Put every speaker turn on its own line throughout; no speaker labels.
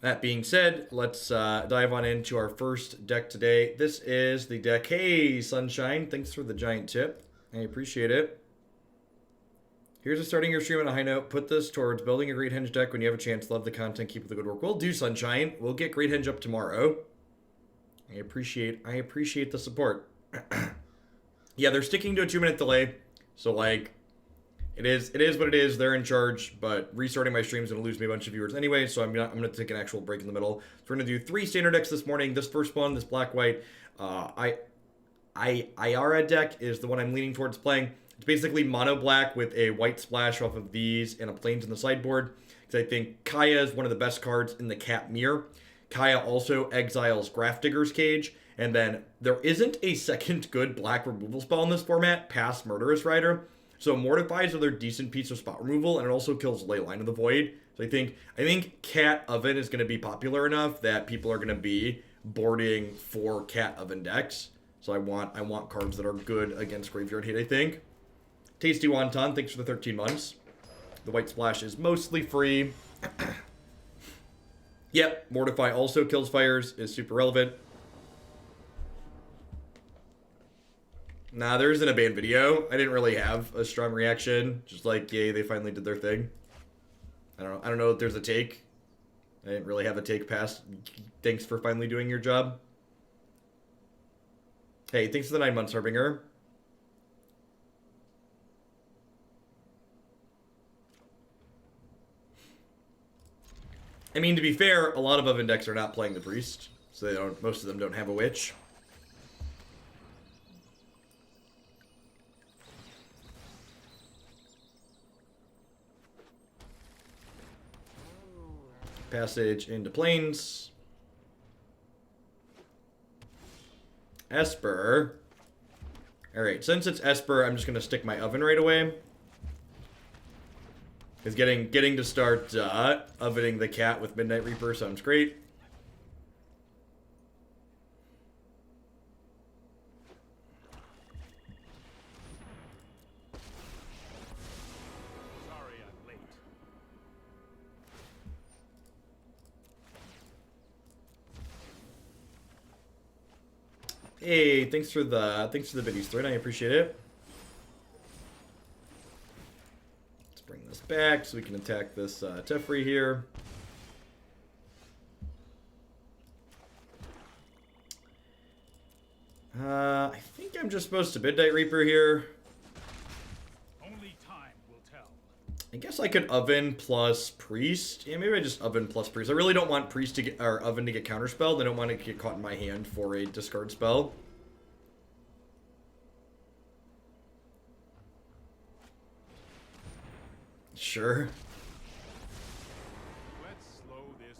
That being said, let's dive on into our first deck today. This is the deck. Hey, Sunshine, thanks for the giant tip. I appreciate it. Here's a starting your stream on a high note. Put this towards building a Great Henge deck when you have a chance. Love the content. Keep up the good work. We'll do, Sunshine. We'll get Great Henge up tomorrow. I appreciate the support. Yeah, they're sticking to a 2-minute delay. So, like, it is what it is. They're in charge, but restarting my stream is going to lose me a bunch of viewers anyway, so I'm going to take an actual break in the middle. So we're going to do 3 standard decks this morning. This first one, this black-white, Ayara deck is the one I'm leaning towards playing. It's basically mono black with a white splash off of these and a plains in the sideboard. Because I think Kaya is one of the best cards in the Cat Mirror. Kaya also exiles Grafdigger's Cage. And then there isn't a second good black removal spell in this format past Murderous Rider. So Mortify is another decent piece of spot removal, and it also kills Leyline of the Void. So I think Cat Oven is going to be popular enough that people are going to be boarding for Cat Oven decks. So I want cards that are good against Graveyard Hate, I think. Tasty Wonton, thanks for the 13 months. The white splash is mostly free. Yep, Mortify also kills fires, is super relevant. Nah, there isn't a ban video. I didn't really have a strong reaction. Just like, yay, they finally did their thing. I don't know if there's a take. I didn't really have a take past. Thanks for finally doing your job. Hey, thanks for the 9 months, Harbinger. I mean, to be fair, a lot of Oven decks are not playing the Priest, so most of them don't have a Witch. Passage into Plains. Esper. Alright, since it's Esper, I'm just going to stick my Oven right away. Because getting to start ovening the cat with Midnight Reaper sounds great.
Sorry I'm late.
Hey, thanks for the biddies thread. I appreciate it. Bring this back so we can attack this Teferi here. I think I'm just supposed to Midnight Reaper here.
Only time will tell.
I guess I could Oven plus Priest. Yeah, maybe I just Oven plus Priest. I really don't want Priest to get, or Oven to get counterspelled. I don't want it to get caught in my hand for a discard spell. Sure.
Let's slow this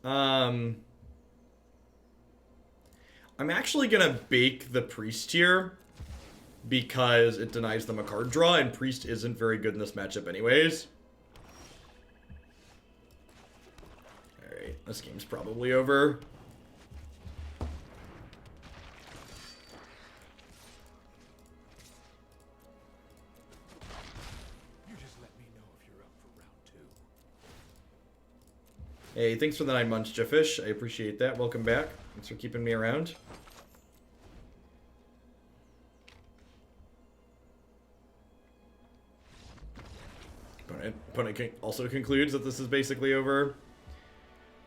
down.
I'm actually gonna bake the Priest here because it denies them a card draw, and Priest isn't very good in this matchup anyways. Alright, this game's probably over. Hey, thanks for the 9 months, Jeffish. I appreciate that. Welcome back. Thanks for keeping me around. Opponent also concludes that this is basically over.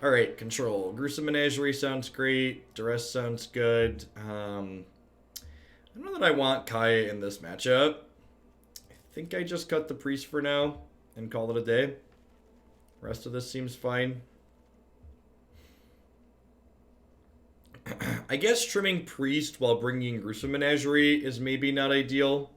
Alright, control. Gruesome Menagerie sounds great. Duress sounds good. I don't know that I want Kaya in this matchup. I think I just cut the Priest for now and call it a day. Rest of this seems fine. I guess trimming Priest while bringing Gruesome Menagerie is maybe not ideal.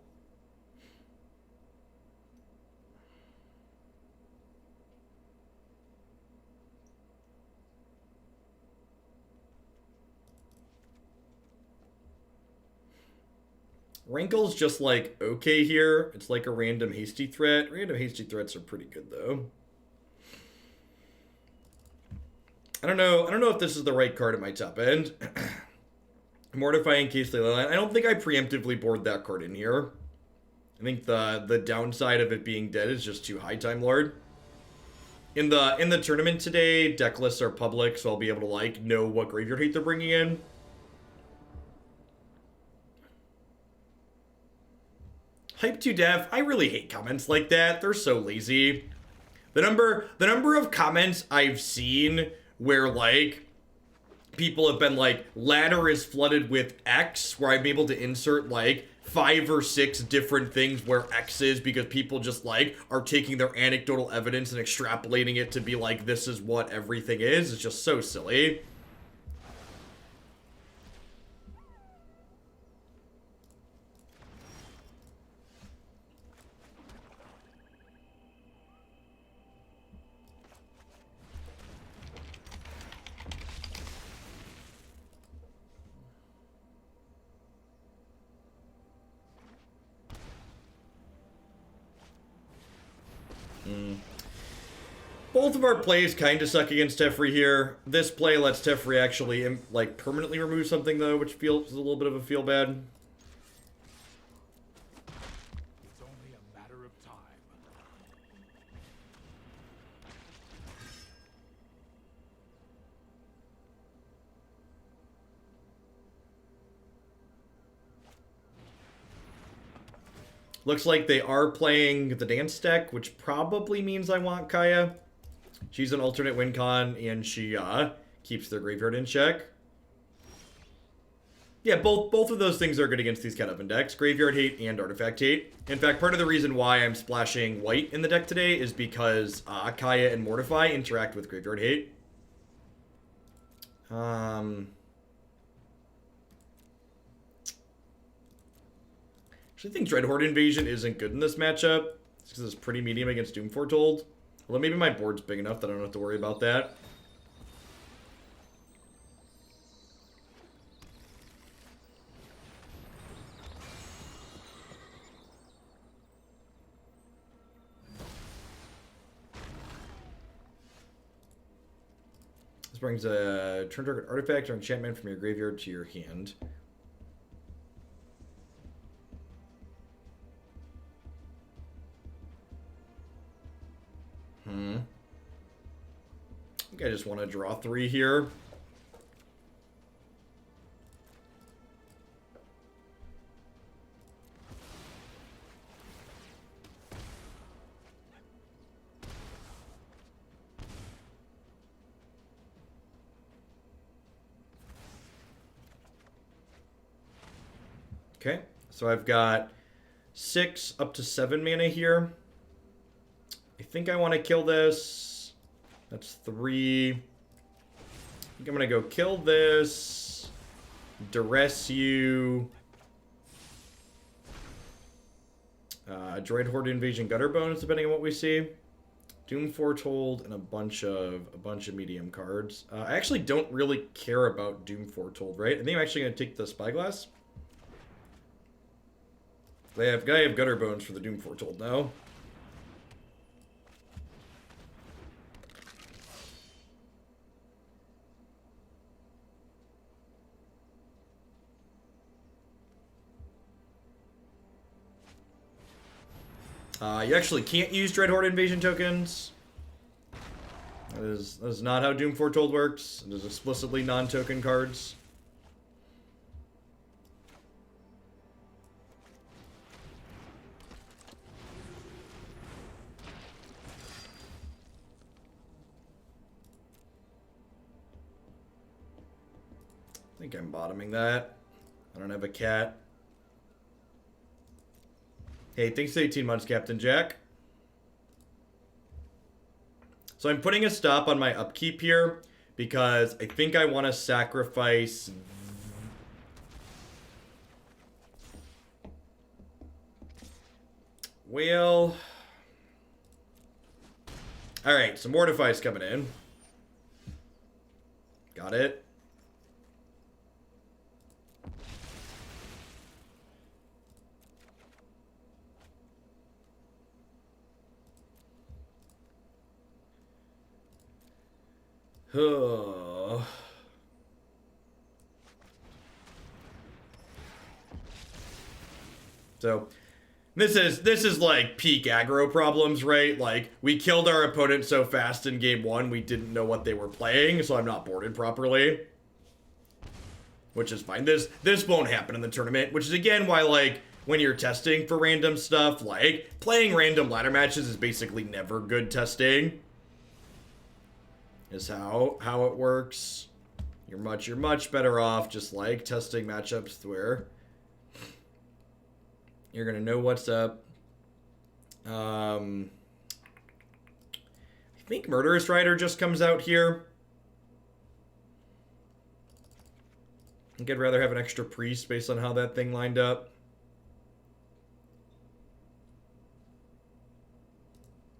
Rankle's just like okay here. It's like a random hasty threat. Random hasty threats are pretty good though. I don't know if this is the right card at my top end. Mortify in case they line. I don't think I preemptively board that card in here. I think the downside of it being dead is just too high, Time Lord. In the tournament today, deck lists are public, so I'll be able to like know what graveyard hate they're bringing in. Hype to dev. I really hate comments like that. They're so lazy. The number of comments I've seen where like people have been like, ladder is flooded with X, where I'm able to insert like 5 or 6 different things where X is, because people just like are taking their anecdotal evidence and extrapolating it to be like, this is what everything is. It's just so silly. Both of our plays kind of suck against Teferi here. This play lets Teferi actually like permanently remove something though, which feels a little bit of a feel bad.
It's only a matter of time.
Looks like they are playing the dance deck, which probably means I want Kaya. She's an alternate win con, and she keeps their graveyard in check. Yeah, both of those things are good against these kind of decks. Graveyard hate and artifact hate. In fact, part of the reason why I'm splashing white in the deck today is because Kaya and Mortify interact with graveyard hate. Actually, I think Dreadhorde Invasion isn't good in this matchup. It's because it's pretty medium against Doom Foretold. Although maybe my board's big enough that I don't have to worry about that. This brings a turn target artifact or enchantment from your graveyard to your hand. I think I just want to draw 3 here. Okay, so I've got 6 up to 7 mana here. I think I want to kill this. That's 3. I think I'm going to go kill this. Duress you. Dreadhorde Invasion Gutterbones, depending on what we see. Doom Foretold and a bunch of medium cards. I actually don't really care about Doom Foretold, right? I think I'm actually going to take the Spyglass. I have Gutterbones for the Doom Foretold now. You actually can't use Dreadhorde Invasion tokens. That is not how Doom Foretold works. It is explicitly non-token cards. I think I'm bottoming that. I don't have a cat. Hey, thanks to 18 months, Captain Jack. So I'm putting a stop on my upkeep here because I think I want to sacrifice... Well... Alright, so Mortify's coming in. Got it. So, This is like peak aggro problems, right? Like, we killed our opponent so fast in game 1, we didn't know what they were playing, so I'm not boarded properly. Which is fine. This won't happen in the tournament, which is again why, like, when you're testing for random stuff, like, playing random ladder matches is basically never good testing. Is how it works. You're much better off just, like, testing matchups where you're gonna know what's up. I think Murderous Rider just comes out here. I think I'd rather have an extra priest based on how that thing lined up.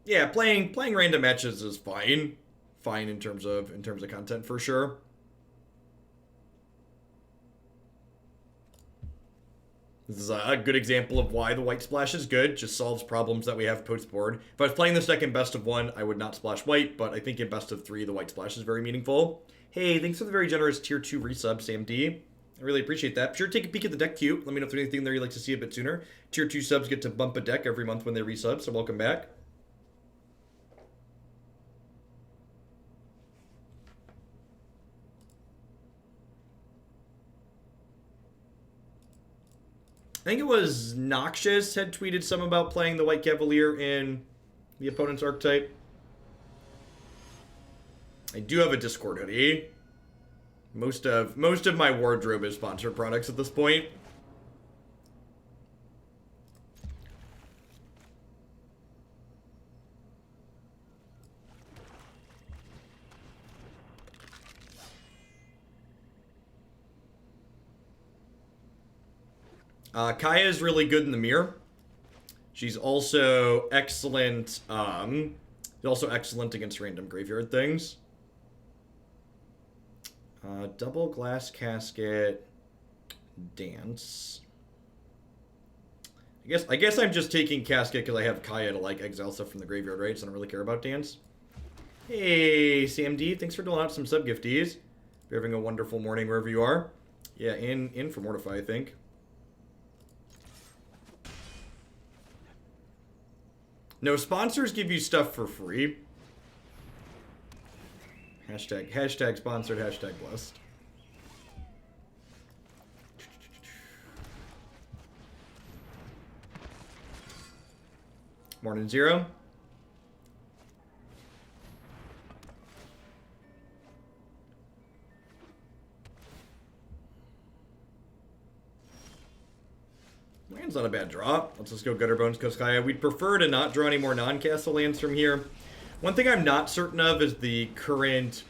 Yeah, playing random matches is fine. Fine in terms of content for sure. This is a good example of why the white splash is good. Just solves problems that we have post-board. If I was playing this deck in best of 1, I would not splash white, but I think in best of 3, the white splash is very meaningful. Hey, thanks for the very generous tier 2 resub, Sam D. I really appreciate that. Be sure to take a peek at the deck queue. Let me know if there's anything there you'd like to see a bit sooner. Tier 2 subs get to bump a deck every month when they resub, so welcome back. I think it was Noxious had tweeted some about playing the White Cavalier in the opponent's archetype. I do have a Discord hoodie. Most of my wardrobe is sponsored products at this point. Kaya is really good in the mirror. She's also excellent. She's also excellent against random graveyard things. Double glass casket, dance. I guess I'm just taking casket because I have Kaya to like exile stuff from the graveyard, right? So I don't really care about dance. Hey, Sam D, thanks for doling out some sub gifties. You're having a wonderful morning wherever you are. Yeah, in for Mortify, I think. No, sponsors give you stuff for free. Hashtag sponsored, hashtag blessed. Morning, Zero. Land's not a bad draw. Let's just go Gutterbones, Koskaya. We'd prefer to not draw any more non-castle lands from here. One thing I'm not certain of is the current...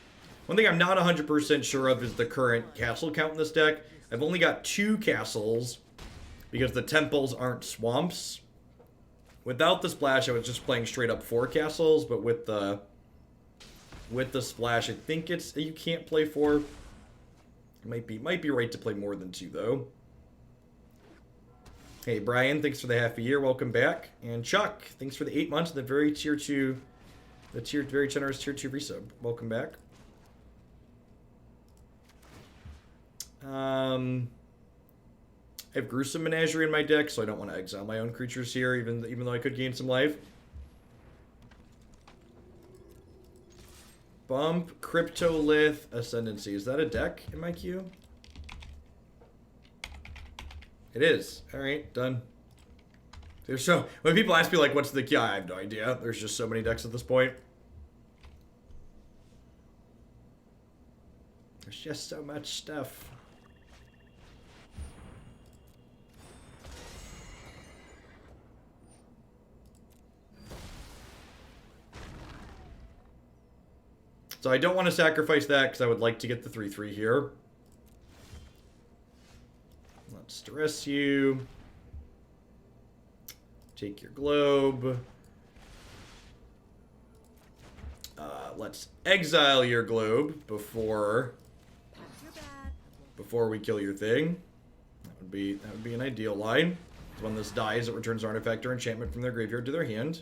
One thing I'm not 100% sure of is the current castle count in this deck. I've only got 2 castles because the temples aren't swamps. Without the splash, I was just playing straight up 4 castles, but with the splash, I think it's... You can't play 4. It might be right to play more than 2, though. Hey, Brian, thanks for the half a year. Welcome back. And Chuck, thanks for the 8 months. The very tier 2, very generous tier 2 resub. Welcome back. I have Gruesome Menagerie in my deck, so I don't want to exile my own creatures here, even though I could gain some life. Bump, Cryptolith, Ascendancy. Is that a deck in my queue? It is. Alright, done. There's so... When people ask me, like, what's the queue? I have no idea. There's just so many decks at this point. There's just so much stuff. So I don't want to sacrifice that because I would like to get the 3/3 here. Let's Duress you. Take your globe. Let's exile your globe before we kill your thing. That would be an ideal line. When this dies, it returns artifact or enchantment from their graveyard to their hand.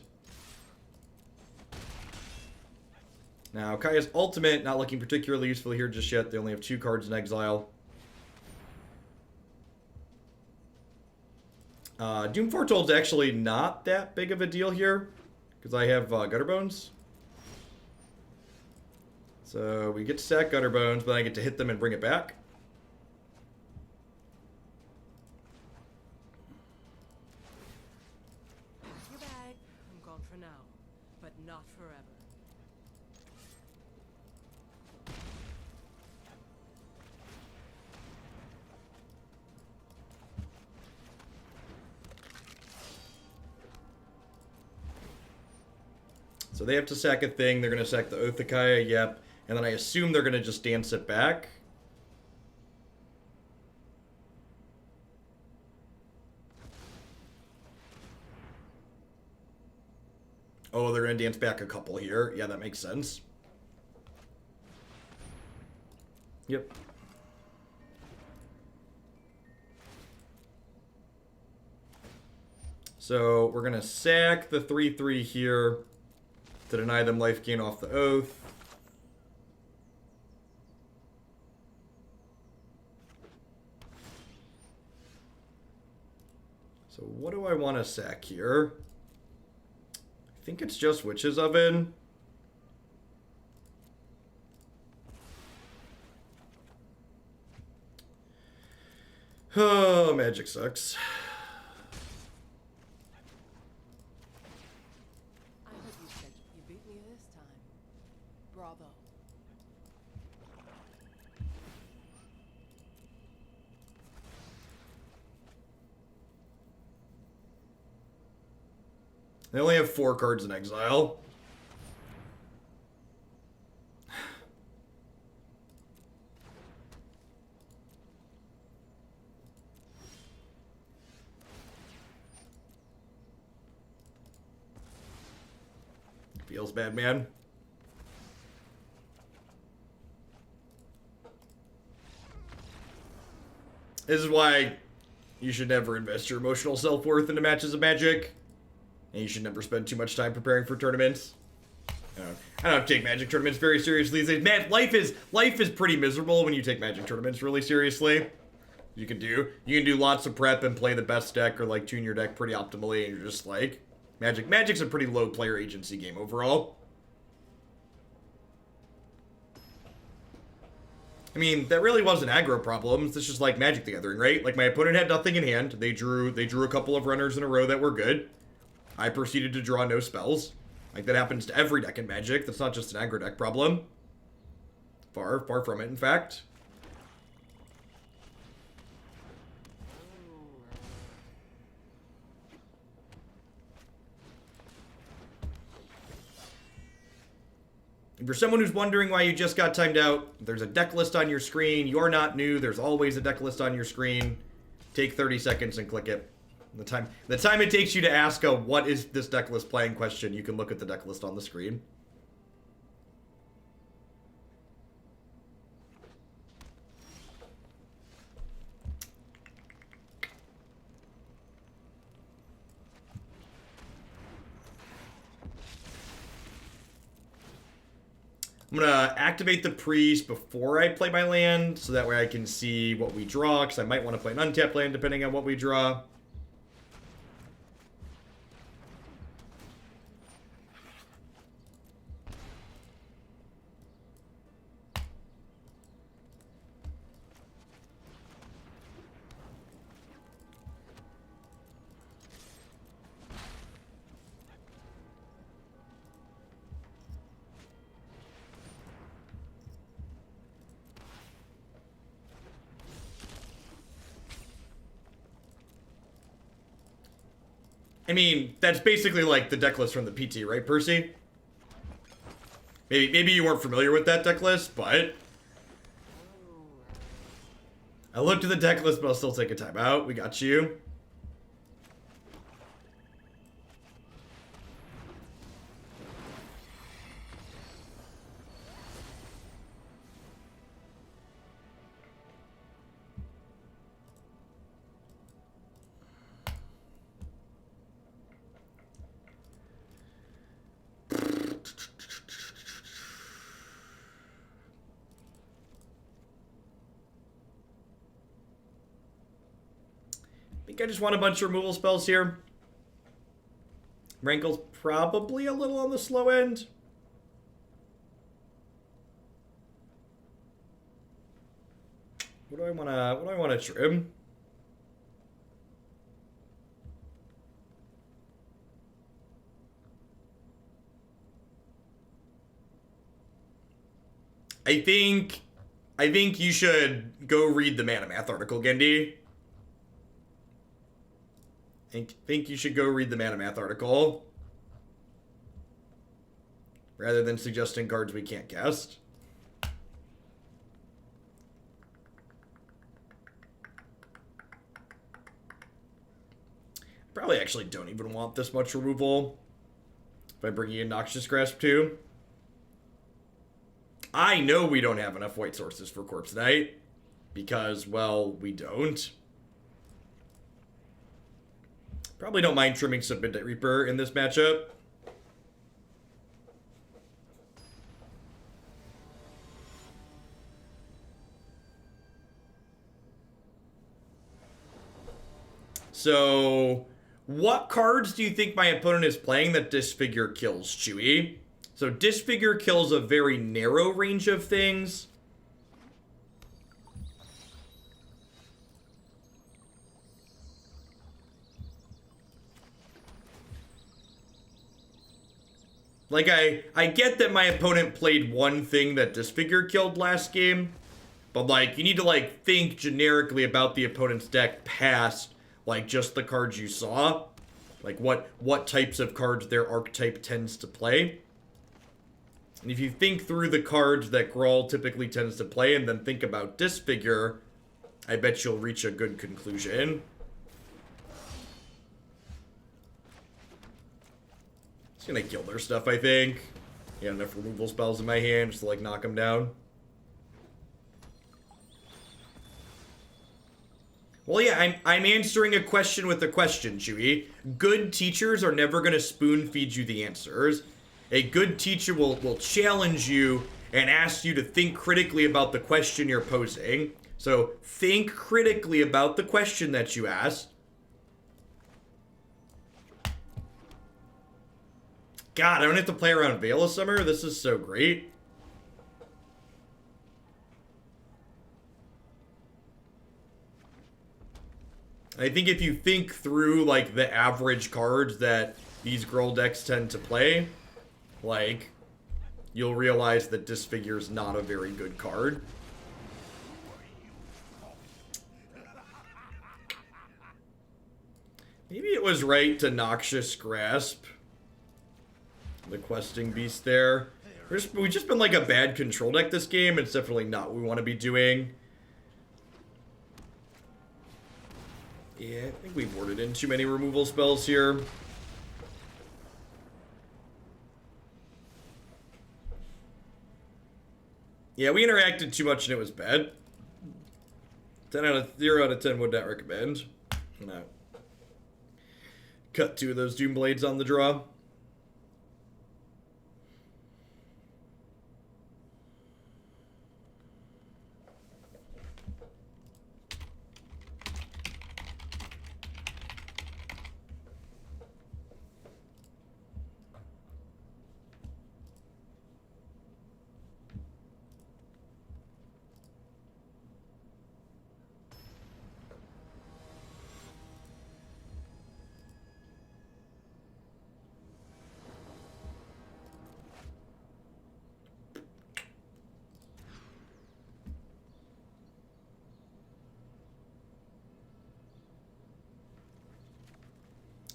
Now, Kaya's ultimate, not looking particularly useful here just yet. They only have 2 cards in exile. Doom Foretold's actually not that big of a deal here, because I have Gutterbones. So we get to sack Gutterbones, but I get to hit them and bring it back.
Pack your bag. I'm gone for now, but not forever.
So they have to sack a thing. They're going to sack the Oath of Kaya, yep. And then I assume they're going to just dance it back. Oh, they're going to dance back a couple here. Yeah, that makes sense. Yep. So we're going to sack the 3/3 here to deny them life gain off the Oath. So what do I want to sack here? I think it's just Witch's Oven. Oh, magic sucks.
I hope you said you beat me this time. Bravo.
They only have 4 cards in exile. Feels bad, man. This is why you should never invest your emotional self-worth into matches of Magic. And you should never spend too much time preparing for tournaments. I don't take Magic tournaments very seriously these days. Man, life is pretty miserable when you take Magic tournaments really seriously. You can do lots of prep and play the best deck or like tune your deck pretty optimally, and you're just like, Magic's a pretty low player agency game overall. I mean, that really wasn't aggro problems. This just like Magic the Gathering, right? Like my opponent had nothing in hand. They drew a couple of runners in a row that were good. I proceeded to draw no spells. Like, that happens to every deck in Magic. That's not just an aggro deck problem. Far from it, in fact. If you're someone who's wondering why you just got timed out, there's a deck list on your screen. You're not new. There's always a deck list on your screen. Take 30 seconds and click it. The time it takes you to ask a "what is this deck list playing" question, you can look at the deck list on the screen. I'm gonna activate the Priest before I play my land, so that way I can see what we draw, because I might want to play an untapped land depending on what we draw. I mean, that's basically like the deck list from the PT, right, Percy? Maybe you weren't familiar with that deck list, but I looked at the deck list, but I'll still take a timeout. We got you. think I just want a bunch of removal spells here. Rankle's probably a little on the slow end. What do I wanna trim? I think you should go read the Mana Math article, Gendy. I think you should go read the Mana Math article. Rather than suggesting cards we can't cast. Probably actually don't even want this much removal. If I bring in Noxious Grasp too. I know we don't have enough white sources for Corpse Knight. Because, well, we don't. Probably don't mind trimming some Midnight Reaper in this matchup. So, what cards do you think my opponent is playing that Disfigure kills, Chewy? So, Disfigure kills a very narrow range of things. Like, I get that my opponent played one thing that Disfigure killed last game, but, like, you need to, like, think generically about the opponent's deck past, like, just the cards you saw. Like, what types of cards their archetype tends to play. And if you think through the cards that Grawl typically tends to play and then think about Disfigure, I bet you'll reach a good conclusion. Gonna kill their stuff, I think. Yeah, enough removal spells in my hand just to, like, knock them down. Well, yeah, I'm answering a question with a question, Chewy. Good teachers are never gonna spoon feed you the answers. A good teacher will challenge you and ask you to think critically about the question you're posing. So, think critically about the question that you asked. God, I don't have to play around Veil of Summer. This is so great. I think if you think through, like, the average cards that these Gruul decks tend to play, like, you'll realize that Disfigure is not a very good card. Maybe it was right to Noxious Grasp the questing beast there. We've just been like a bad control deck this game. It's definitely not what we want to be doing. Yeah, I think we've worded in too many removal spells here. Yeah, we interacted too much and it was bad. 0 out of 10 would not recommend. No. Cut 2 of those Doom Blades on the draw.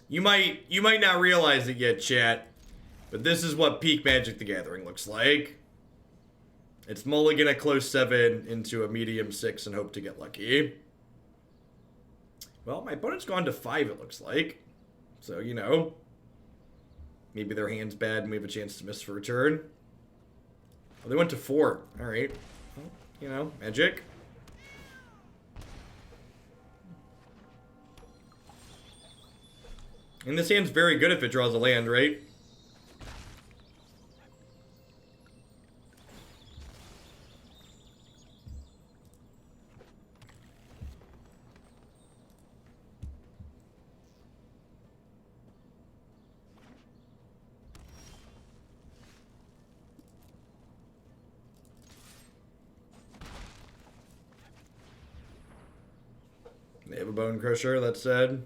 You might not realize it yet, chat, but this is what peak Magic the Gathering looks like. It's mulligan a close 7 into a medium 6 and hope to get lucky. Well, my opponent's gone to 5, it looks like. So, you know, maybe their hand's bad and we have a chance to miss for a turn. Oh, they went to 4. Alright. Well, you know, Magic. And this hand's very good if it draws a land, right? a Bone Crusher, that said.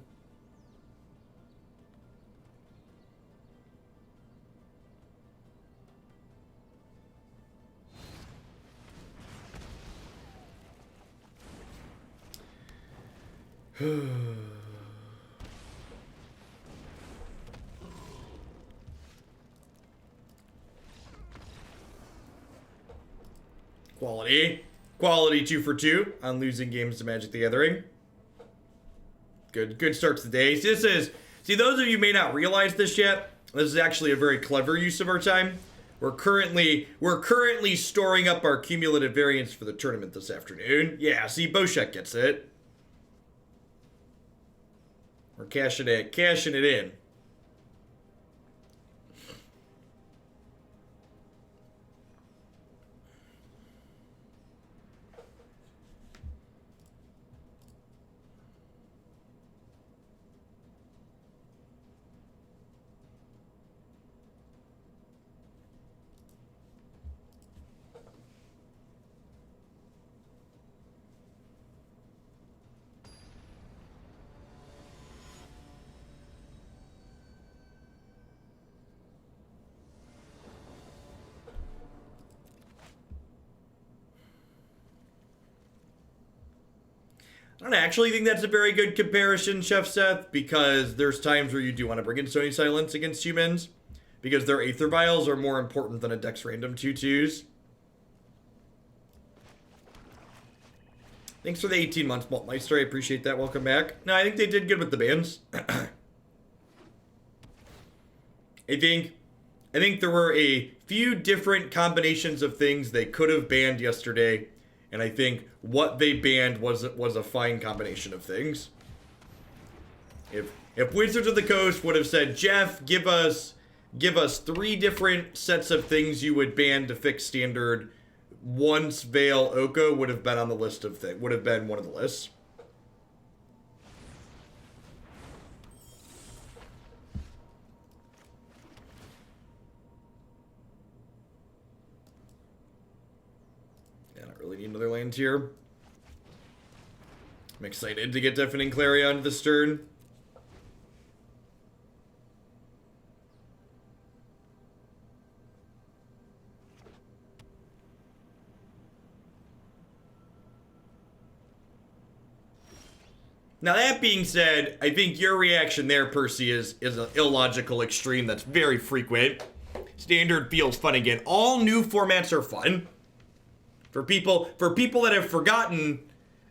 Quality. Quality 2 for 2 on losing games to Magic the Gathering. Good start to the day. See, those of you may not realize this yet. This is actually a very clever use of our time. We're currently storing up our cumulative variance for the tournament this afternoon. Yeah, see, Boshek gets it. We're cashing it in. I don't actually think that's a very good comparison, Chef Seth, because there's times where you do want to bring in Stony Silence against humans, because their Aether Vials are more important than a Dex Random 2/2s. Thanks for the 18 months, Maltmeister. I appreciate that. Welcome back. No, I think they did good with the bans. I think there were a few different combinations of things they could have banned yesterday, and I think what they banned was a fine combination of things. If Wizards of the Coast would have said, Jeff, give us 3 different sets of things you would ban to fix standard, once Veil Oko would have been on the list of things. Would have been one of the lists. Yeah, I don't really need another land here. I'm excited to get Deafening Clarion this turn. Now that being said, I think your reaction there, Percy, is an illogical extreme that's very frequent. Standard feels fun again. All new formats are fun. For people that have forgotten,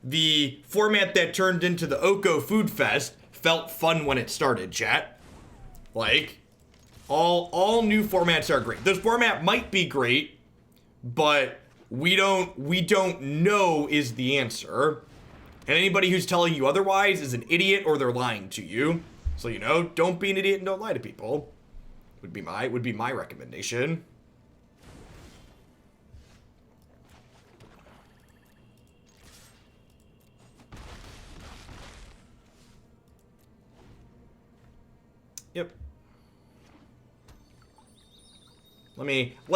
the format that turned into the Oko Food Fest felt fun when it started, chat. Like, all new formats are great. This format might be great, but we don't know is the answer. And anybody who's telling you otherwise is an idiot or they're lying to you. So, you know, don't be an idiot and don't lie to people. Would be my recommendation. Yep. Let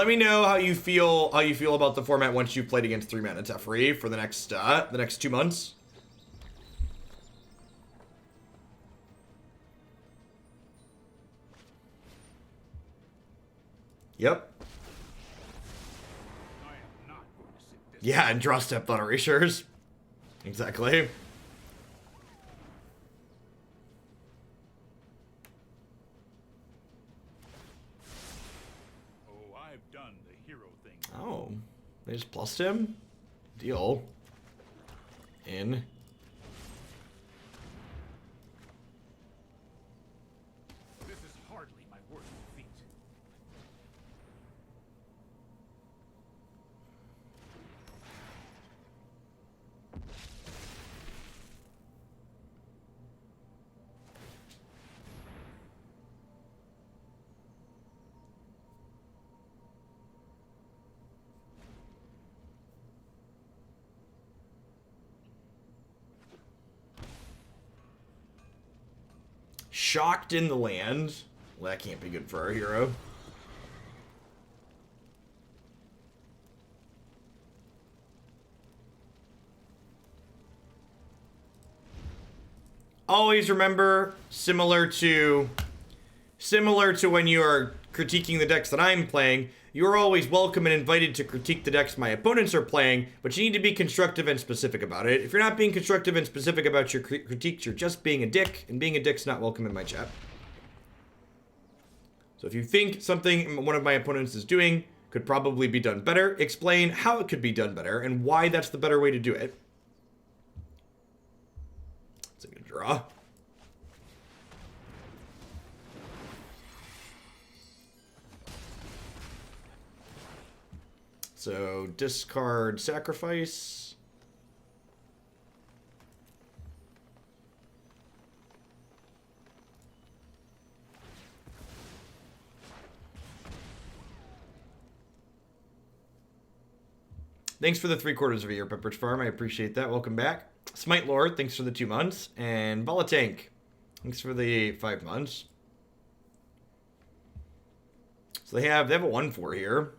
me know how you feel about the format once you've played against 3-mana Teferi for the next 2 months. Yep.
I am not going to sit this.
Yeah, and draw step on erasures. Exactly.
Oh, I've done the hero thing.
Oh, they just plussed him? Deal. In.
This is hardly my worst defeat.
Shocked in the land. Well, that can't be good for our hero. always remember, similar to when you are critiquing the decks that I'm playing, you're always welcome and invited to critique the decks my opponents are playing, but you need to be constructive and specific about it. If you're not being constructive and specific about your critiques, you're just being a dick, and being a dick's not welcome in my chat. So if you think something one of my opponents is doing could probably be done better, explain how it could be done better and why that's the better way to do it. Let's take a draw. So discard sacrifice. Thanks for the 3/4 of a year, Pepperidge Farm. I appreciate that. Welcome back. Smite Lord, thanks for the 2 months. And Bala Tank, thanks for the 5 months. So they have a 1/4 here.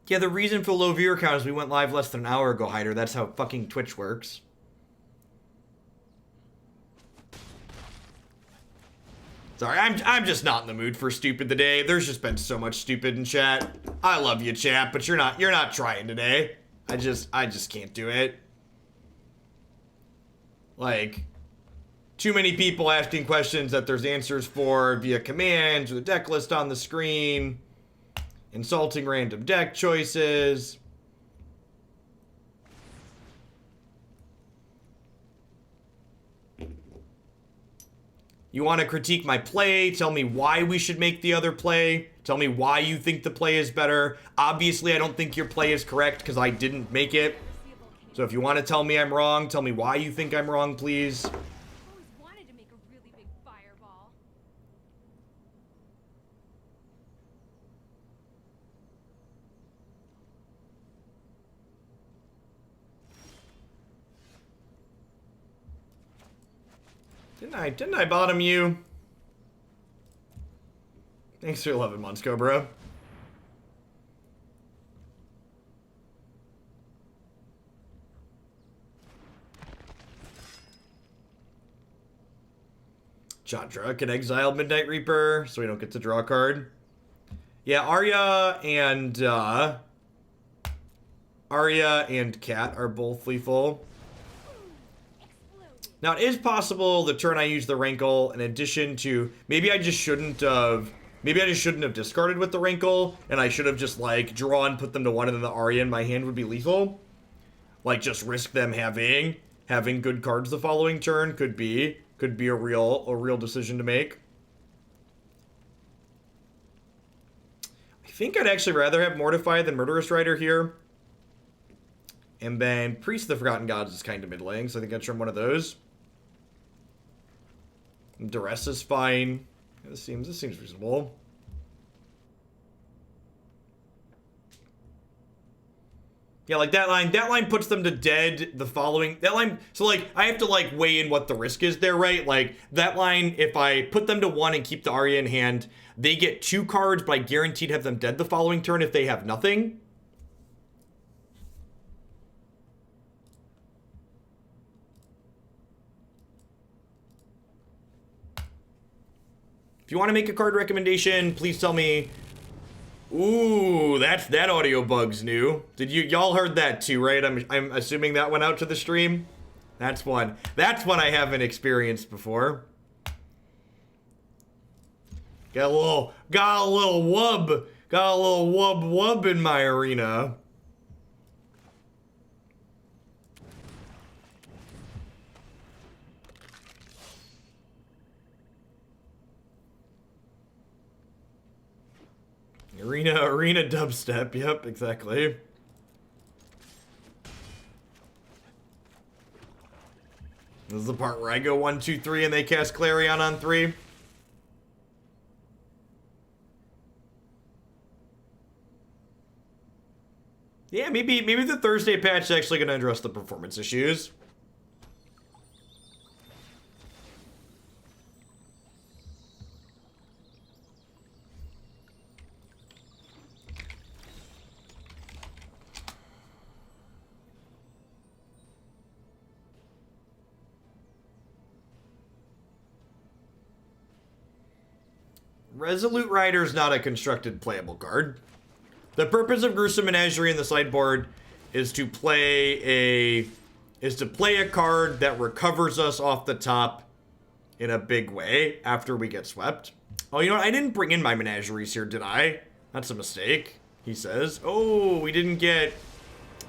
Yeah, the reason for low viewer count is we went live less than an hour ago, Hyder. That's how fucking Twitch works. Sorry, I'm just not in the mood for stupid today. There's just been so much stupid in chat. I love you, chat, but you're not trying today. I just can't do it. Like, too many people asking questions that there's answers for via commands or the deck list on the screen. Insulting random deck choices. You want to critique my play, tell me why we should make the other play, tell me why you think the play is better. Obviously, I don't think your play is correct because I didn't make it. So if you want to tell me I'm wrong, tell me why you think I'm wrong, please.
Always wanted to make a really big fireball.
Didn't I bottom you? Thanks for 11 months, Cobra. Chandra can exile Midnight Reaper, so we don't get to draw a card. Yeah, Arya and Cat are both lethal. Now, it is possible the turn I use the Rankle, in addition to... Maybe I just shouldn't have discarded with the Rankle, and I should have just, like, drawn, put them to 1, and then the Arya in my hand would be lethal. Like, just risk them having good cards the following turn could be a real decision to make. I think I'd actually rather have Mortify than Murderous Rider here. And then Priest of the Forgotten Gods is kind of middling, so I think I'd trim one of those. Duress is fine. This seems reasonable. Yeah, like that line puts them to dead the following, that line, so like, I have to like weigh in what the risk is there, right? Like, that line, if I put them to 1 and keep the Arya in hand, they get 2 cards, but I guaranteed have them dead the following turn if they have nothing. If you want to make a card recommendation, please tell me. Ooh, that audio bug's new. Did y'all heard that too, right? I'm assuming that went out to the stream. That's one I haven't experienced before. Got a little wub in my arena. Arena dubstep. Yep, exactly. This is the part where I go 1, 2, 3, and they cast Clarion on 3. Yeah, maybe the Thursday patch is actually going to address the performance issues. Resolute Rider's not a constructed playable card. The purpose of Gruesome Menagerie in the sideboard is to play a card that recovers us off the top in a big way after we get swept. Oh, you know what? I didn't bring in my menageries here, did I? That's a mistake, he says. Oh, we didn't get...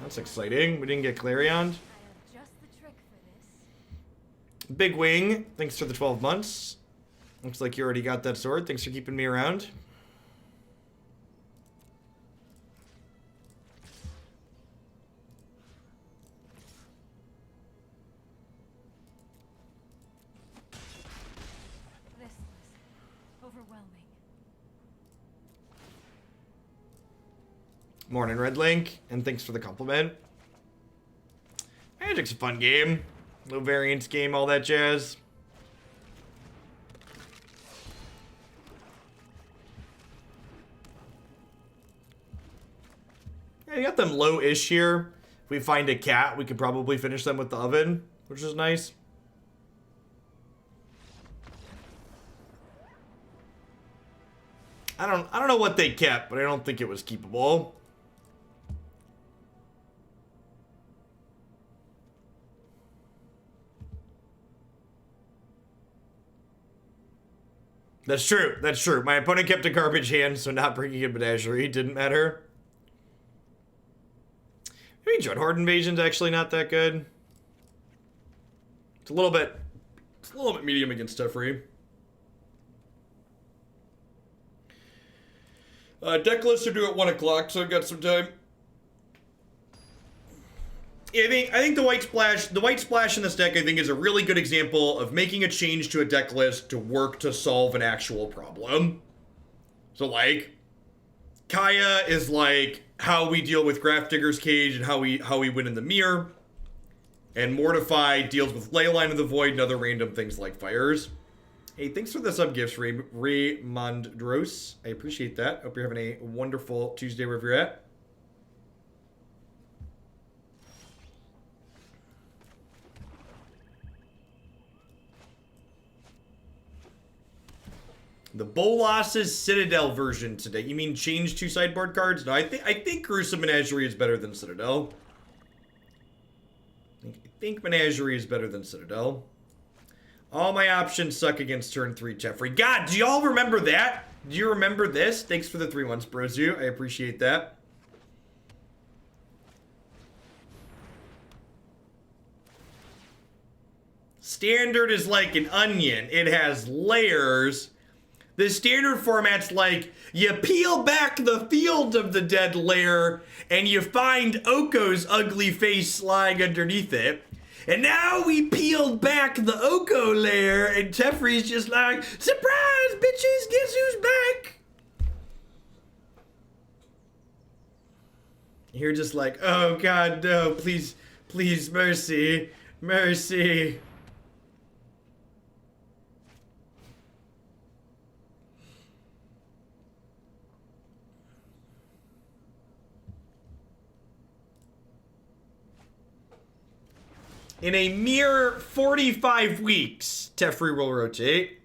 That's exciting. We didn't get Clarion.
I have just the trick for this.
Big Wing, thanks for the 12 months. Looks like you already got that sword. Thanks for keeping me around.
This was overwhelming.
Morning, Red Link, and thanks for the compliment. Magic's a fun game. Low variance game, all that jazz. Yeah, you got them low-ish here. If we find a cat, we could probably finish them with the oven, which is nice. I don't know what they kept, but I don't think it was keepable. That's true. That's true. My opponent kept a garbage hand, so not bringing a menagerie didn't matter. Maybe Dreadhorde Invasion's actually not that good. It's a little bit medium against Teferi. Deck lists are due at 1 o'clock, so I've got some time. Yeah, I think the white splash in this deck, I think, is a really good example of making a change to a deck list to work to solve an actual problem. So, like, Kaya is like how we deal with Grafdigger's Cage and how we win in the mirror. And Mortify deals with Leyline of the Void and other random things like fires. Hey, thanks for the sub gifts, Raymondros. I appreciate that. Hope you're having a wonderful Tuesday wherever you're at. The Bolas's Citadel version today. You mean change 2 sideboard cards? No, I think Gruesome Menagerie is better than Citadel. I think Menagerie is better than Citadel. All my options suck against turn 3 Teferi. God, do y'all remember that? Do you remember this? Thanks for the 3 months, Brozu. I appreciate that. Standard is like an onion. It has layers. The standard format's like, you peel back the Field of the Dead layer, and you find Oko's ugly face lying underneath it. And now we peeled back the Oko layer, and Teferi's just like, surprise, bitches, guess who's back? You're just like, oh God, no, please, please, mercy, mercy. In a mere 45 weeks, Teferi will rotate.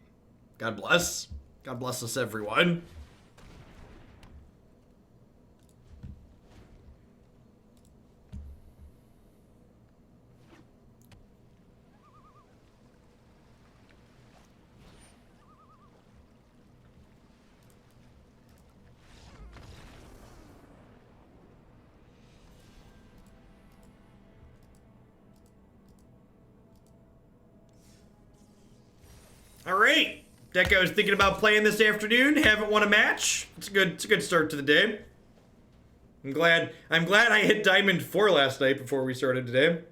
God bless. God bless us, everyone. All right, Deck I was thinking about playing this afternoon. Haven't won a match. It's a good start to the day. I'm glad I hit Diamond 4 last night before we started today.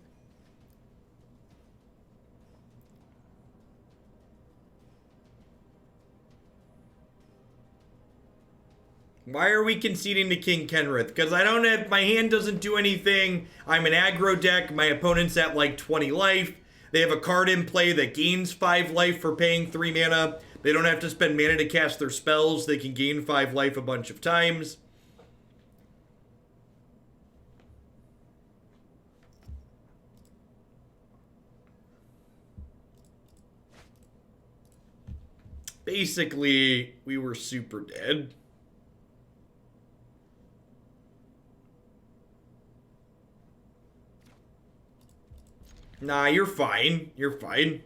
Why are we conceding to King Kenrith? Because I don't have, my hand doesn't do anything. I'm an aggro deck. My opponent's at like 20 life. They have a card in play that gains 5 life for paying 3 mana. They don't have to spend mana to cast their spells. They can gain 5 life a bunch of times. Basically, we were super dead. Nah, you're fine. You're fine.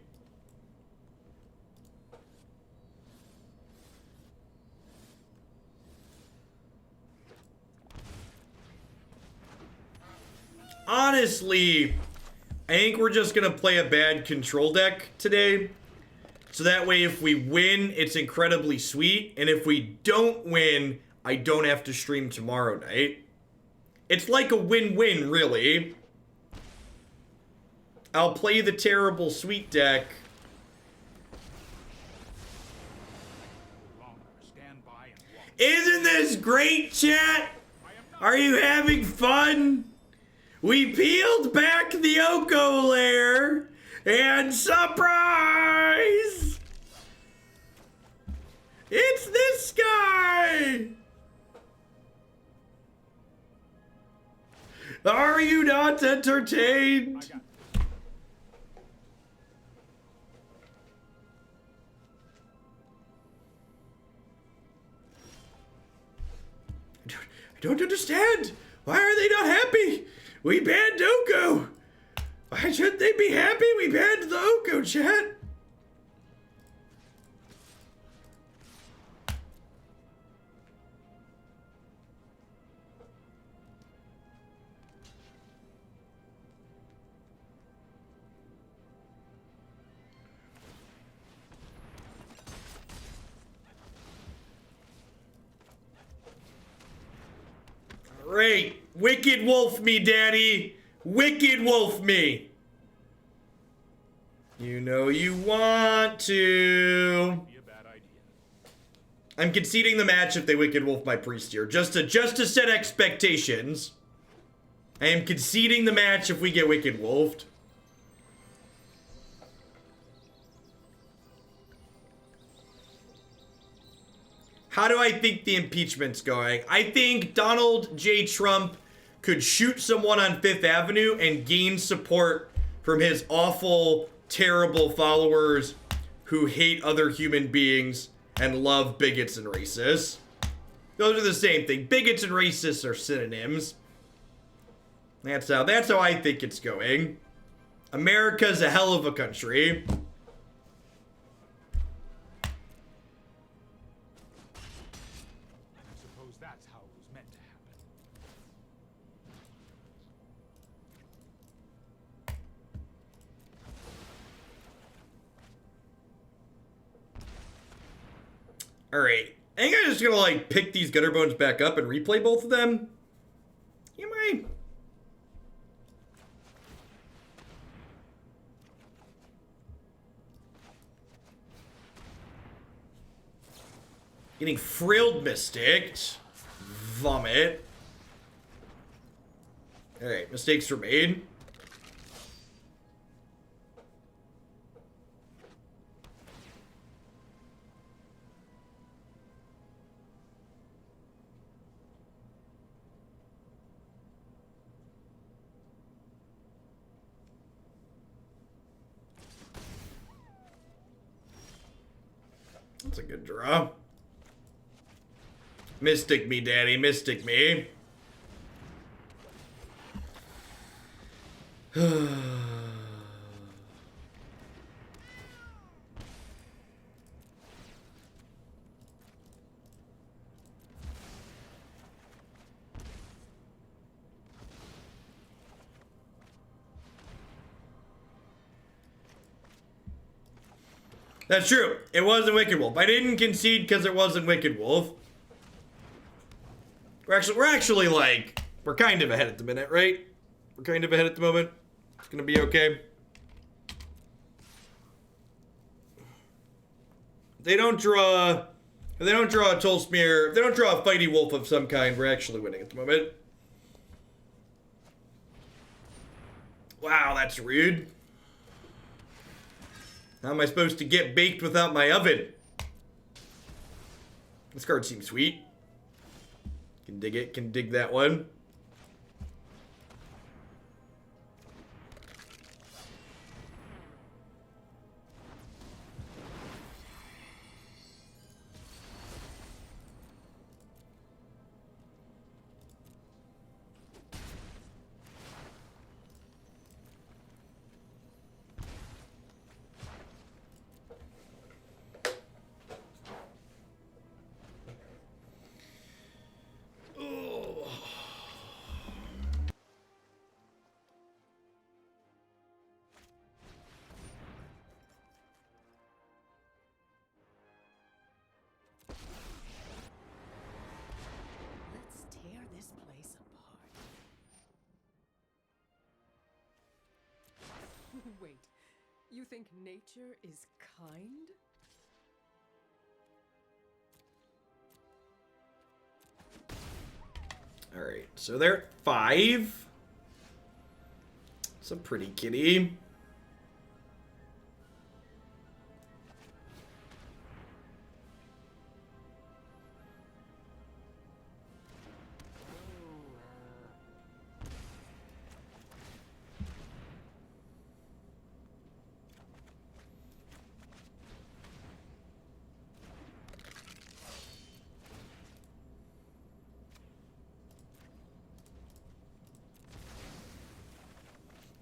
Honestly, I think we're just gonna play a bad control deck today. So that way if we win, it's incredibly sweet. And if we don't win, I don't have to stream tomorrow night. It's like a win-win, really. I'll play the terrible sweet deck. Isn't this great, chat? Are you having fun? We peeled back the Oko lair, and surprise! It's this guy! Are you not entertained? I don't understand. Why are they not happy? We banned Oko. Why shouldn't they be happy? We banned the Oko, chat. Great. Wicked Wolf me, Daddy. Wicked Wolf me. You know you want to. I'm conceding the match if they Wicked Wolf my Priest here. Just to set expectations. I am conceding the match if we get Wicked Wolfed. How do I think the impeachment's going? I think Donald J. Trump could shoot someone on Fifth Avenue and gain support from his awful, terrible followers who hate other human beings and love bigots and racists. Those are the same thing. Bigots and racists are synonyms. That's how I think it's going. America's a hell of a country. Alright, I think I'm just gonna like pick these Gutterbones back up and replay both of them. You might. Getting frilled Mysticked. Vomit. Alright, mistakes were made. That's a good draw. Mystic me, Daddy. Mystic me. That's true. It wasn't Wicked Wolf. I didn't concede because it wasn't Wicked Wolf. We're actually like, we're kind of ahead at the minute, right? We're kind of ahead at the moment. It's gonna be okay. If they don't draw a Tolsmere, if they don't draw a Fighty Wolf of some kind, we're actually winning at the moment. Wow, that's rude. How am I supposed to get baked without my oven? This card seems sweet. Can dig it, can dig that one.
Let's tear this place apart. Wait, you think nature is kind?
All right, so they're at 5. It's a pretty kitty.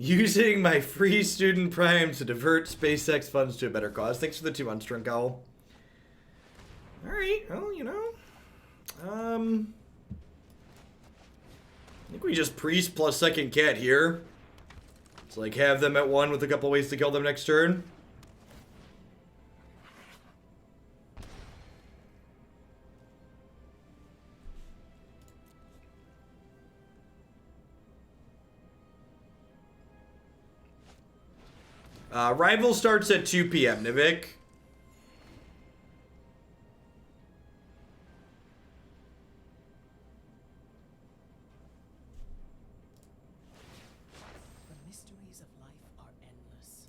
Using my free student prime to divert SpaceX funds to a better cause. Thanks for the 2 months, Rankle. Alright, well, you know. I think we just priest plus second cat here. It's like have them at 1 with a couple ways to kill them next turn. Rival starts at 2 p.m., Nivik.
The mysteries of life are endless.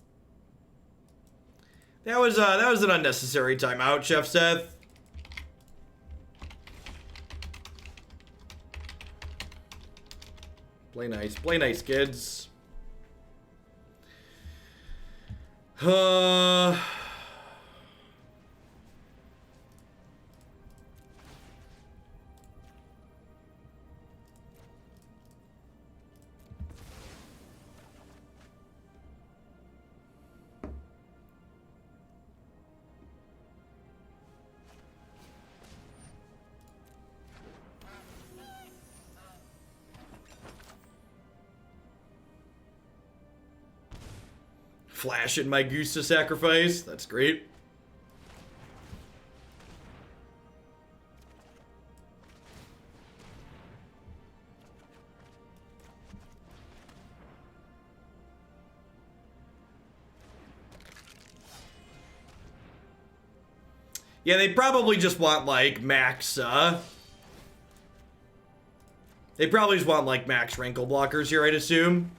That was an unnecessary timeout, Chef Seth. Play nice, kids. Flashing my goose to sacrifice. That's great. Yeah, they probably just want, like, max, they probably just want, like, max Rankle blockers here, I'd assume.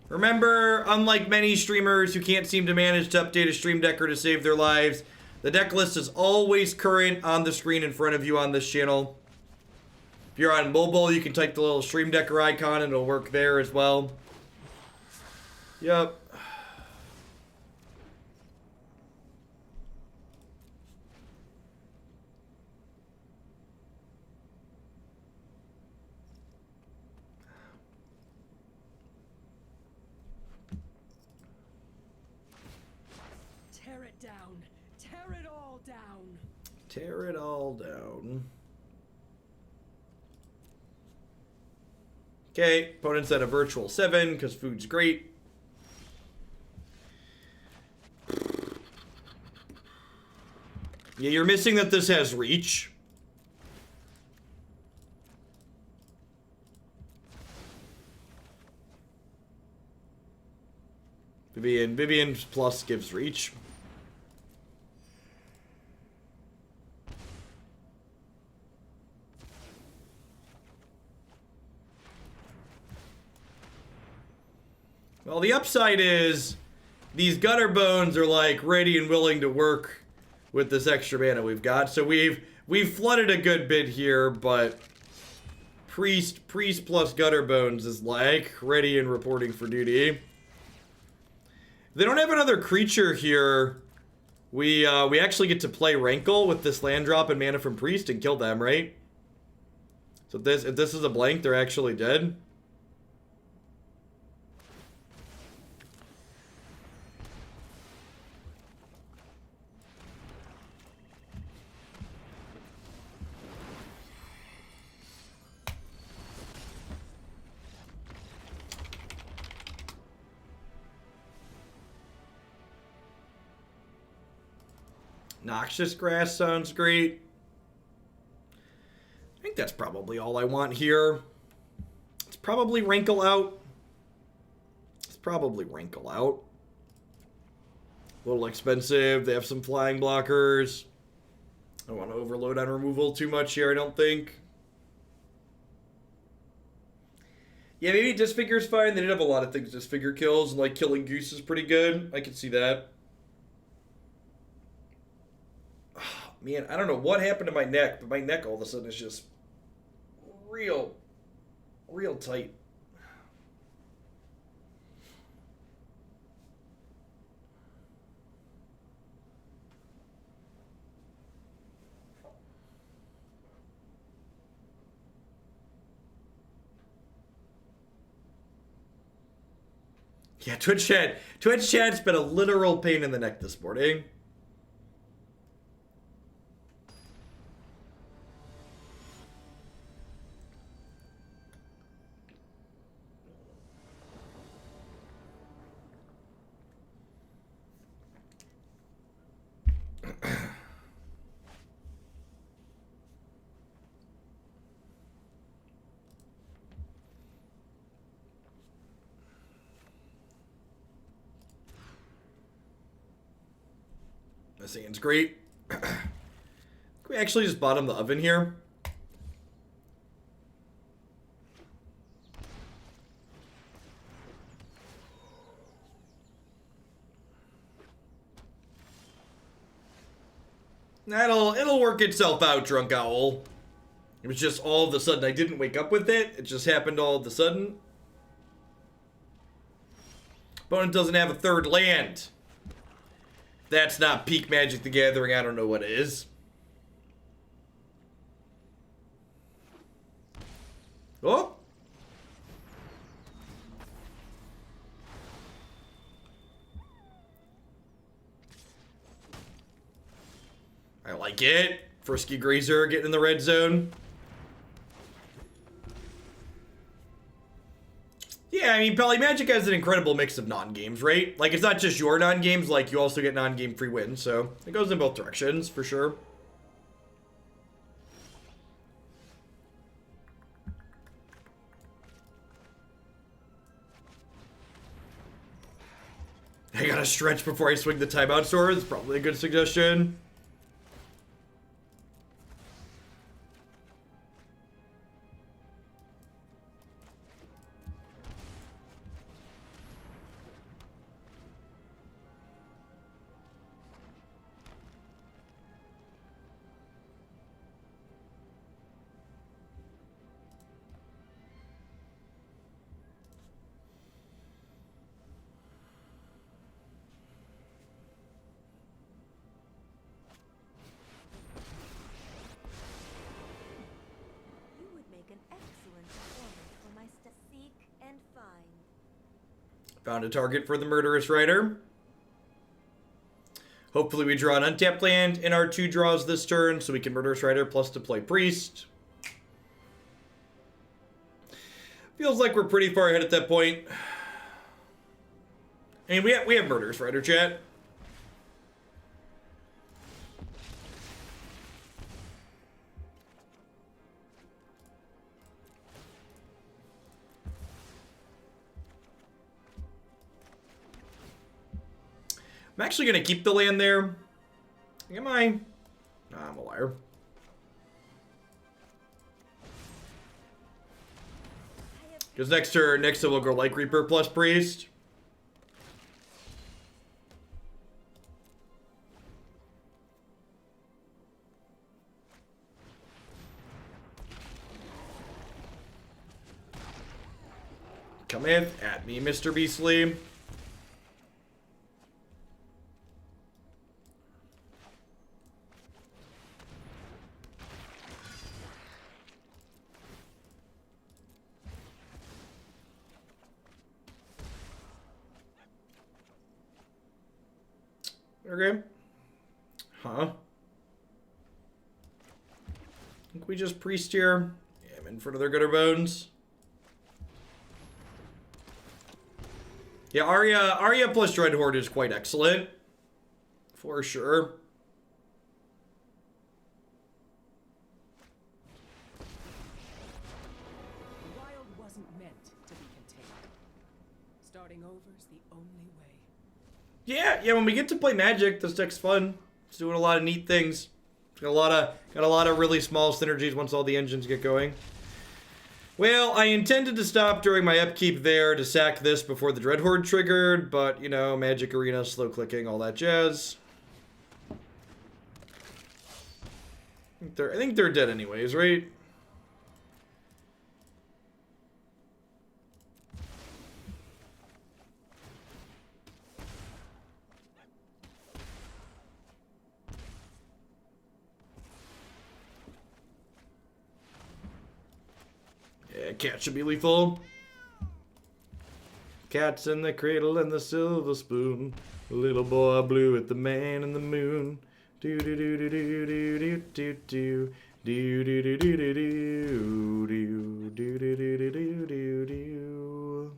Remember, unlike many streamers who can't seem to manage to update a stream deck or to save their lives, the deck list is always current on the screen in front of you on this channel. If you're on mobile, you can type the little stream decker icon and it'll work there as well. Yep.
Tear it down. Tear it all down.
Tear it all down. Okay, opponent's at a virtual 7 because food's great. Yeah, you're missing that this has reach. Vivian plus gives reach. Well, the upside is these Gutterbones are like ready and willing to work with this extra mana we've got. So we've flooded a good bit here, but Priest plus Gutterbones is like ready and reporting for duty. They don't have another creature here. We actually get to play Rankle with this land drop and mana from Priest and kill them, right? So if this is a blank, they're actually dead. Noxious Grasp sounds great. I think that's probably all I want here. It's probably Rankle out. A little expensive. They have some flying blockers. I don't want to overload on removal too much here, I don't think. Yeah, maybe Disfigure's fine. They did have a lot of things Disfigure kills, and like killing Goose is pretty good. I can see that. Man, I don't know what happened to my neck, but my neck all of a sudden is just real tight. Yeah, Twitch chat's been a literal pain in the neck this morning. This hand's great. Can we actually just bottom the oven here? It'll work itself out, Drunk Owl. It was just all of a sudden I didn't wake up with it. It just happened all of a sudden. Opponent doesn't have a third land. That's not peak Magic the Gathering. I don't know what is. Oh. I like it. Frisky Grazer getting in the red zone. Yeah, I mean, Polymagic has an incredible mix of non-games, right? Like, it's not just your non-games, like, you also get non-game free wins, so it goes in both directions, for sure. I gotta stretch before I swing the timeout sword. It's probably a good suggestion. Found a target for the Murderous Rider. Hopefully we draw an untapped land in our 2 draws this turn, so we can Murderous Rider plus to play Priest. Feels like we're pretty far ahead at that point. I mean, we have Murderous Rider, chat. I'm actually going to keep the land there. Am I? Nah, I'm a liar. Because next turn we'll go like Reaper plus Priest. Cometh at me, Mr. Beastly. Okay. Huh? I think we just priest here. Yeah, I'm in for another Gutterbones. Yeah, Arya plus Dreadhorde is quite excellent. For sure.
The wild wasn't meant to be contained. Starting over's the only way.
Yeah, when we get to play Magic, this deck's fun. It's doing a lot of neat things. It's got a lot of really small synergies once all the engines get going. Well, I intended to stop during my upkeep there to sack this before the Dreadhorde triggered, but, you know, Magic Arena, slow clicking, all that jazz. I think they're dead anyways, right? Yeah, cat should be lethal. Cat's in the cradle and the silver spoon. Little boy blue at the man in the moon. Do do do do do do do do do. Do do do do do do do do do do do do do.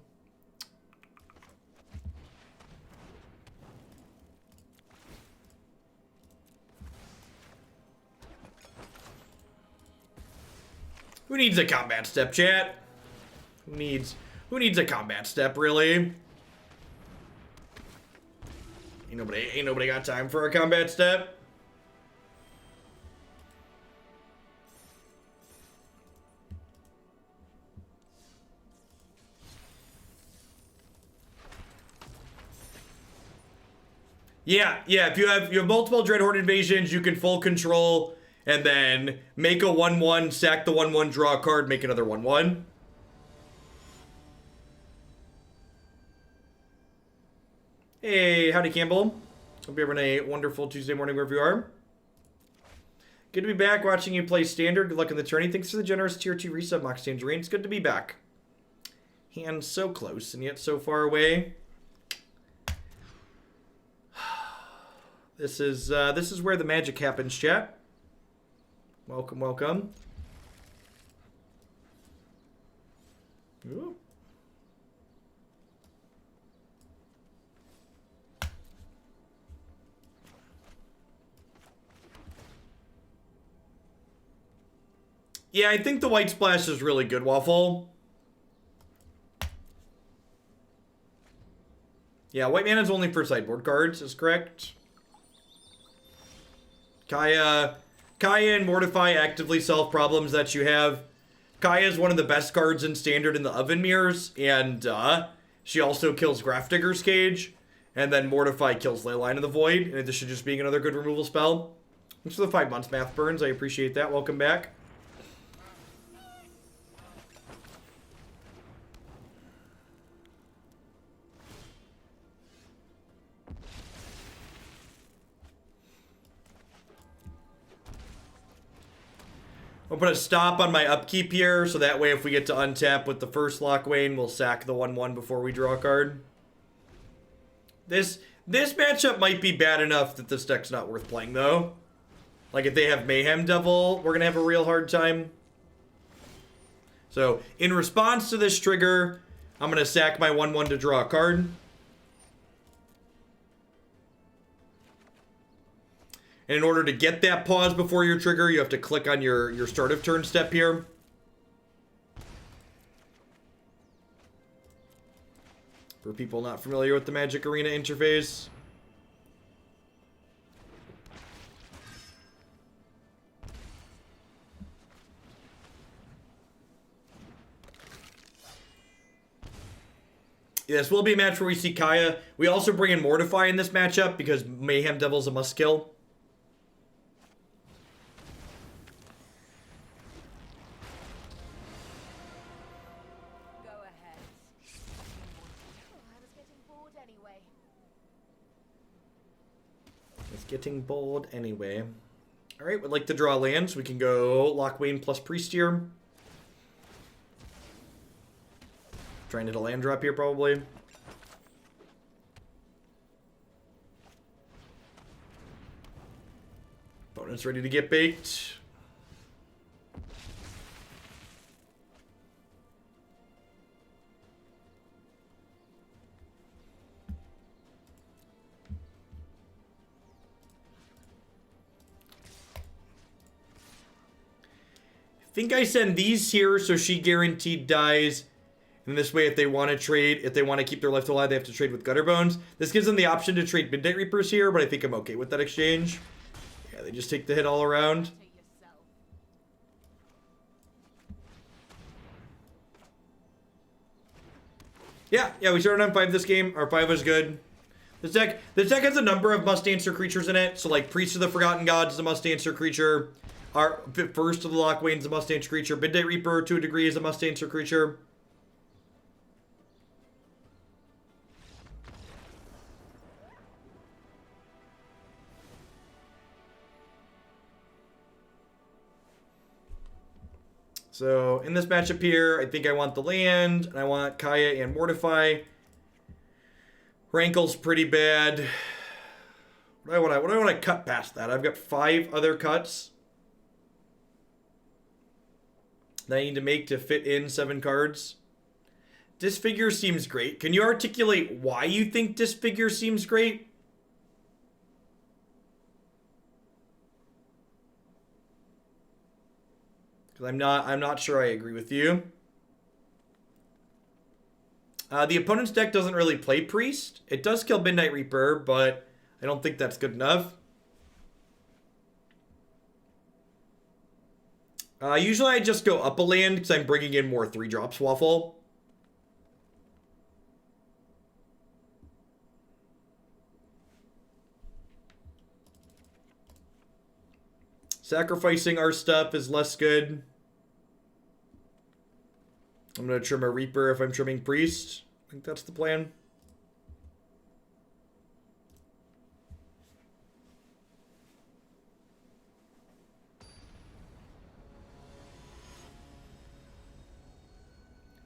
Who needs a combat step, chat? Who needs a combat step, really? Ain't nobody got time for a combat step. Yeah, if you have multiple Dreadhorde Invasions, you can full control and then make a 1/1, sack the 1/1, draw a card, make another 1/1. Hey, howdy Campbell. Hope you're having a wonderful Tuesday morning wherever you are. Good to be back watching you play Standard. Good luck in the tourney. Thanks for the generous tier 2 resub, Mox Tangerine. It's good to be back. Hands so close and yet so far away. This is where the magic happens, chat. Welcome, welcome. Ooh. Yeah, I think the white splash is really good, Waffle. Yeah, white mana is only for sideboard cards, is correct. Kaya and Mortify actively solve problems that you have. Kaya is one of the best cards in Standard in the Oven Mirrors, and she also kills Grafdigger's Cage, and then Mortify kills Leyline of the Void, in addition to just being another good removal spell. Thanks for the 5 months, Math Burns. I appreciate that. Welcome back. I'll put a stop on my upkeep here, so that way if we get to untap with the first Locthwain, we'll sack the 1/1 before we draw a card. This matchup might be bad enough that this deck's not worth playing, though. Like, if they have Mayhem Devil, we're going to have a real hard time. So, in response to this trigger, I'm going to sack my 1/1 to draw a card. And in order to get that pause before your trigger, you have to click on your start of turn step here. For people not familiar with the Magic Arena interface. This will be a match where we see Kaya. We also bring in Mortify in this matchup because Mayhem Devil's a must kill.
Go ahead. Oh, I was getting bored anyway.
It's getting bold anyway. Alright, we'd like to draw lands. We can go Locthwain plus Priest here. Trying to hit a land drop here, probably. Opponent's ready to get baked. I think I send these here so she guaranteed dies. And this way, if they want to trade, if they want to keep their life alive, they have to trade with Gutterbones. This gives them the option to trade Midnight Reapers here, but I think I'm okay with that exchange. Yeah, they just take the hit all around.
To yourself.
Yeah, we started on 5 this game. Our 5 was good. This deck has a number of must-answer creatures in it. So, like, Priest of the Forgotten Gods is a must-answer creature. Our First of the Locthwain is a must-answer creature. Midnight Reaper, to a degree, is a must-answer creature. So, in this matchup here, I think I want the land, and I want Kaya and Mortify. Rankle's pretty bad. What do I want to cut past that? I've got 5 other cuts that I need to make to fit in 7 cards. Disfigure seems great. Can you articulate why you think Disfigure seems great? I'm not sure I agree with you. The opponent's deck doesn't really play Priest. It does kill Midnight Reaper, but I don't think that's good enough. Usually I just go up a land because I'm bringing in more 3-drops waffle. Sacrificing our stuff is less good. I'm going to trim a Reaper if I'm trimming Priest. I think that's the plan.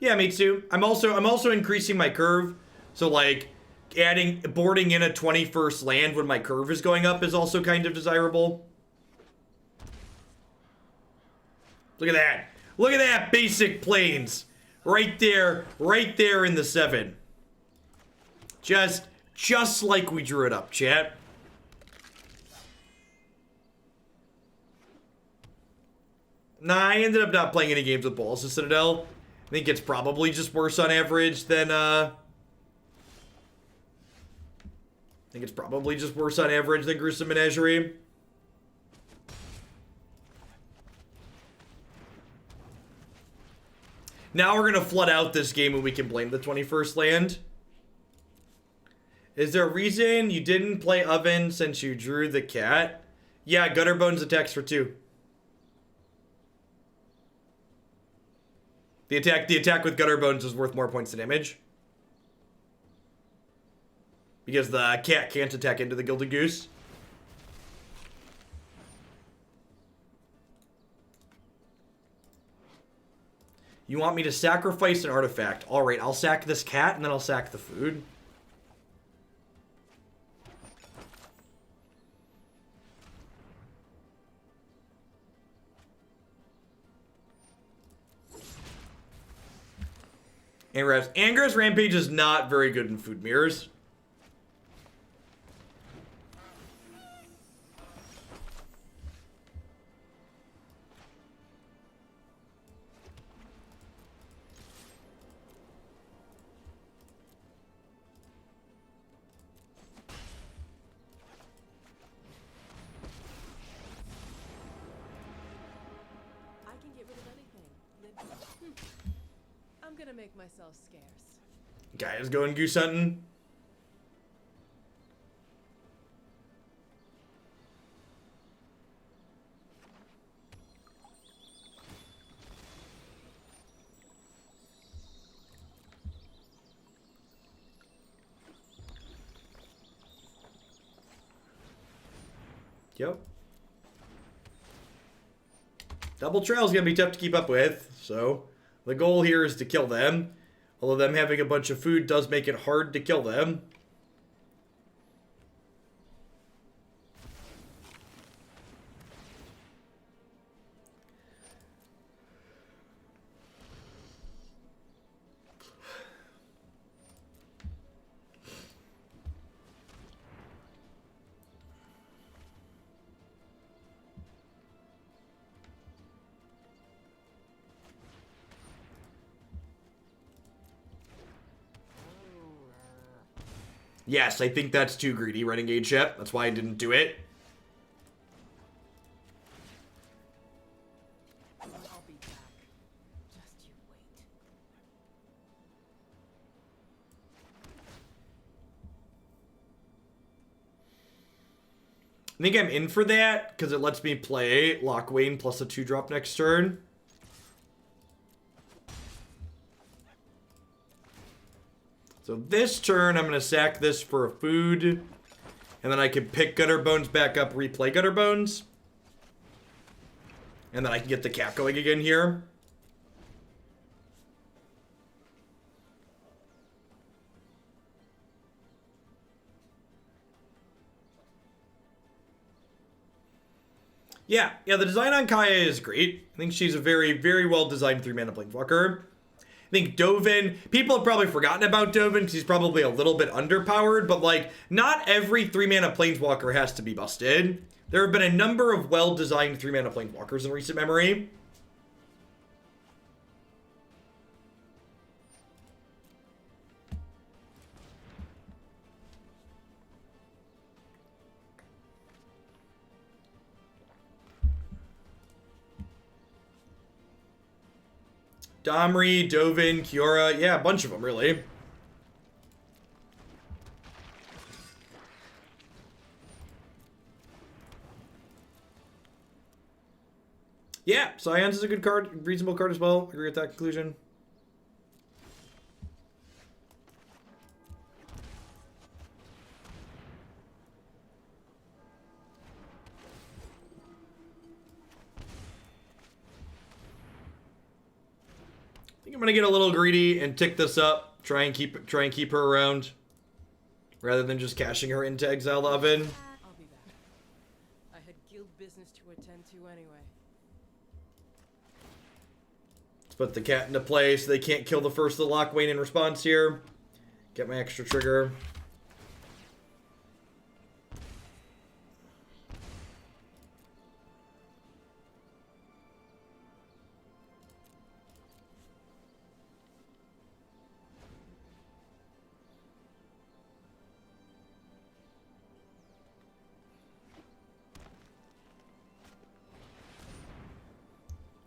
Yeah, me too. I'm also increasing my curve. So like boarding in a 21st land when my curve is going up is also kind of desirable. Look at that. Look at that basic plains. Right there in the 7. Just like we drew it up, chat. Nah, I ended up not playing any games with Balls to Citadel. I think it's probably just worse on average than, Gruesome Menagerie. Now we're going to flood out this game and we can blame the 21st land. Is there a reason you didn't play Oven since you drew the cat? Yeah, Gutterbones attacks for 2. The attack with Gutterbones is worth more points to damage. Because the cat can't attack into the Gilded Goose. You want me to sacrifice an artifact? Alright, I'll sack this cat and then I'll sack the food. Angra's Rampage is not very good in food mirrors.
I can get rid of anything. I'm gonna make myself scarce.
Guy is going goose hunting. Yep. Double Trail's gonna be tough to keep up with, so the goal here is to kill them. Although them having a bunch of food does make it hard to kill them. Yes, I think that's too greedy, Renegade Ship. That's why I didn't do it.
I'll be back. Just you wait.
I think I'm in for that, because it lets me play Locthwain plus a 2-drop next turn. So this turn, I'm going to sack this for a food. And then I can pick Gutterbones back up, replay Gutterbones. And then I can get the cat going again here. Yeah, the design on Kaya is great. I think she's a very, very well designed 3-mana Planeswalker. I think Dovin, people have probably forgotten about Dovin because he's probably a little bit underpowered, but like, not every 3-mana Planeswalker has to be busted. There have been a number of well-designed 3-mana Planeswalkers in recent memory. Domri, Dovin, Kiora, yeah, a bunch of them, really. Yeah, Scions is a good card, reasonable card as well. Agree with that conclusion. I think I'm gonna get a little greedy and tick this up. Try and keep her around, rather than just cashing her into Exile Oven.
I'll be back. I had guild business to attend to anyway.
Let's put the cat into play so they can't kill the first of the Locthwain in response here. Get my extra trigger.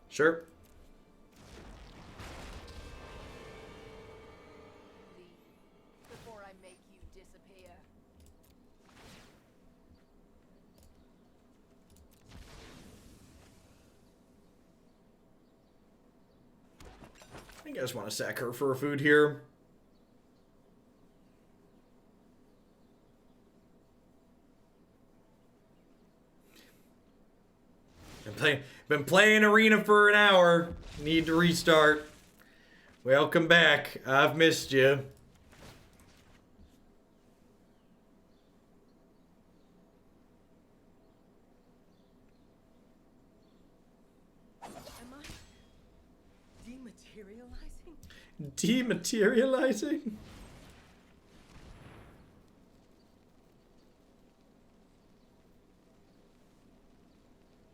Sure.
Before I make you disappear.
I think I just want to sack her for food here. Been playing Arena for an hour. Need to restart. Welcome back. I've missed you.
Am I dematerializing? Dematerializing?
Dematerializing?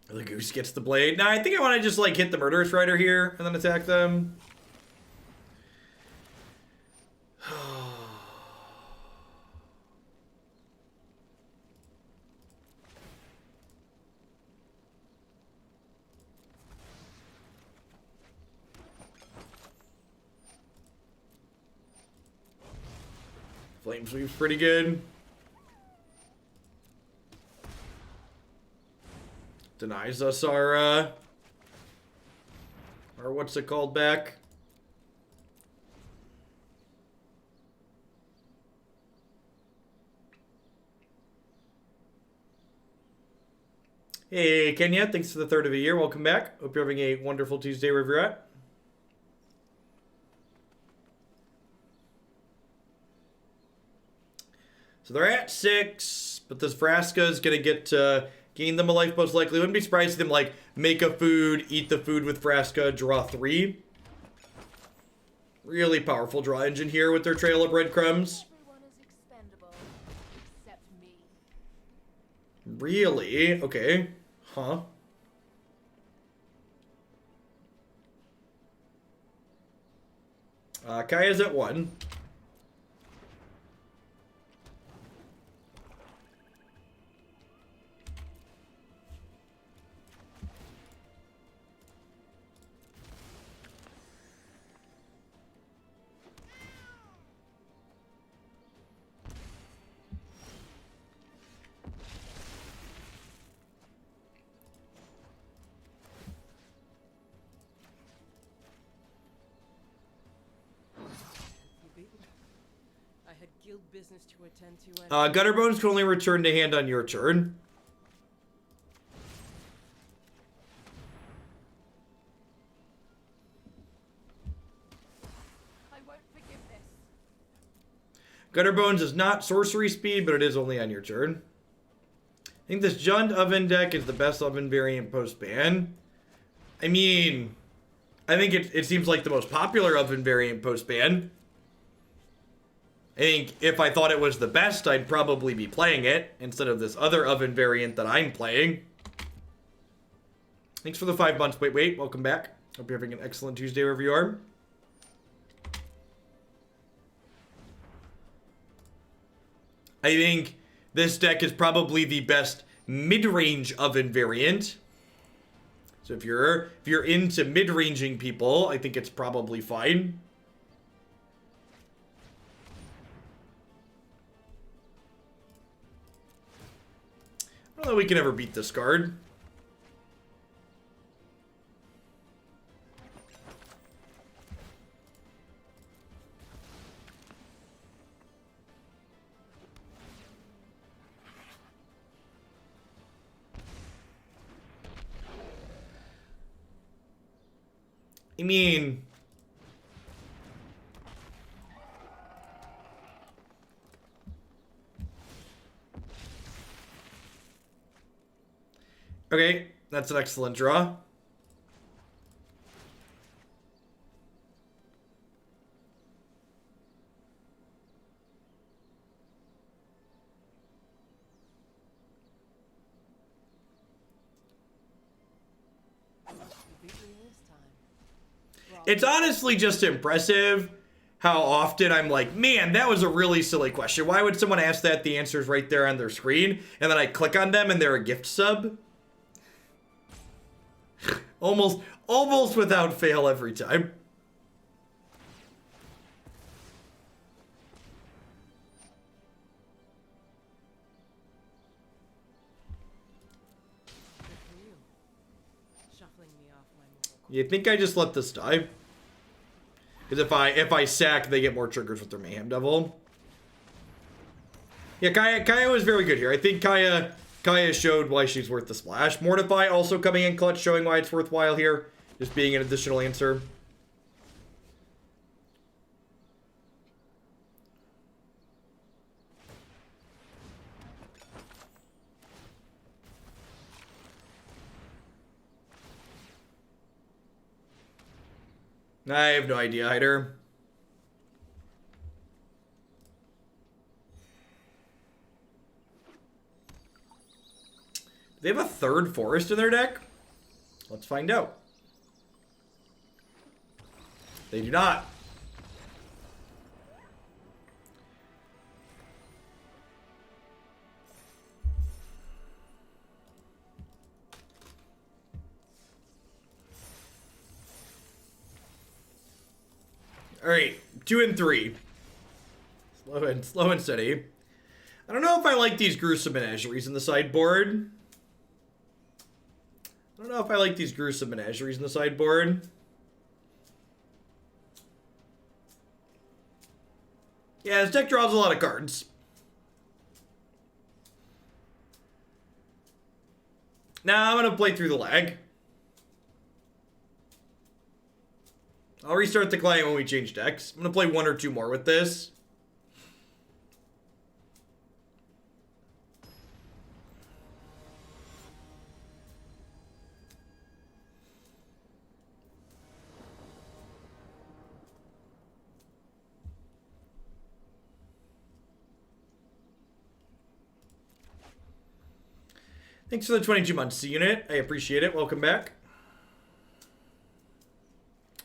The goose gets the blade. Nah, I think I want to just like hit the Murderous Rider here and then attack them. Flame sweep's pretty good. Denies us our what's it called back? Hey Kenya, thanks for the third of a year. Welcome back. Hope you're having a wonderful Tuesday wherever you're at. So they're at 6, but this Vraska is gonna get gain them a life most likely. Wouldn't be surprised to them like make a food, eat the food with Vraska, draw 3. Really powerful draw engine here with their trail of breadcrumbs.
Everyone is expendable, except me.
Really? Okay. Huh. Kaya's at 1.
I had guild business to attend to. And
Gutterbones can only return to hand on your turn.
I won't forgive this.
Gutterbones is not sorcery speed, but it is only on your turn. I think this Jund Oven deck is the best Oven variant post-ban. I mean, I think it seems like the most popular Oven variant post-ban. I think if I thought it was the best, I'd probably be playing it instead of this other Oven variant that I'm playing. Thanks for the 5 months. Wait. Welcome back. Hope you're having an excellent Tuesday wherever you are. I think this deck is probably the best mid-range Oven variant. So if you're into mid-ranging people, I think it's probably fine. I don't know if we can ever beat this card. I mean, okay, that's an excellent draw. It's honestly just impressive how often I'm like, man, that was a really silly question. Why would someone ask that? The answer's right there on their screen. And then I click on them and they're a gift sub. almost without fail every time. You think I just let this die? Because if I sack, they get more triggers with their Mayhem Devil. Yeah, Kaya was very good here. I think Kaya showed why she's worth the splash. Mortify also coming in clutch, showing why it's worthwhile here. Just being an additional answer. I have no idea, Hider. They have a third forest in their deck? Let's find out. They do not. All right, 2 and 3. Slow and steady. I don't know if I like these gruesome menageries in the sideboard. I don't know if I like these gruesome menageries in the sideboard. Yeah, this deck draws a lot of cards. Now I'm gonna play through the lag. I'll restart the client when we change decks. I'm gonna play 1 or 2 more with this. Thanks for the 22 months unit. I appreciate it. Welcome back.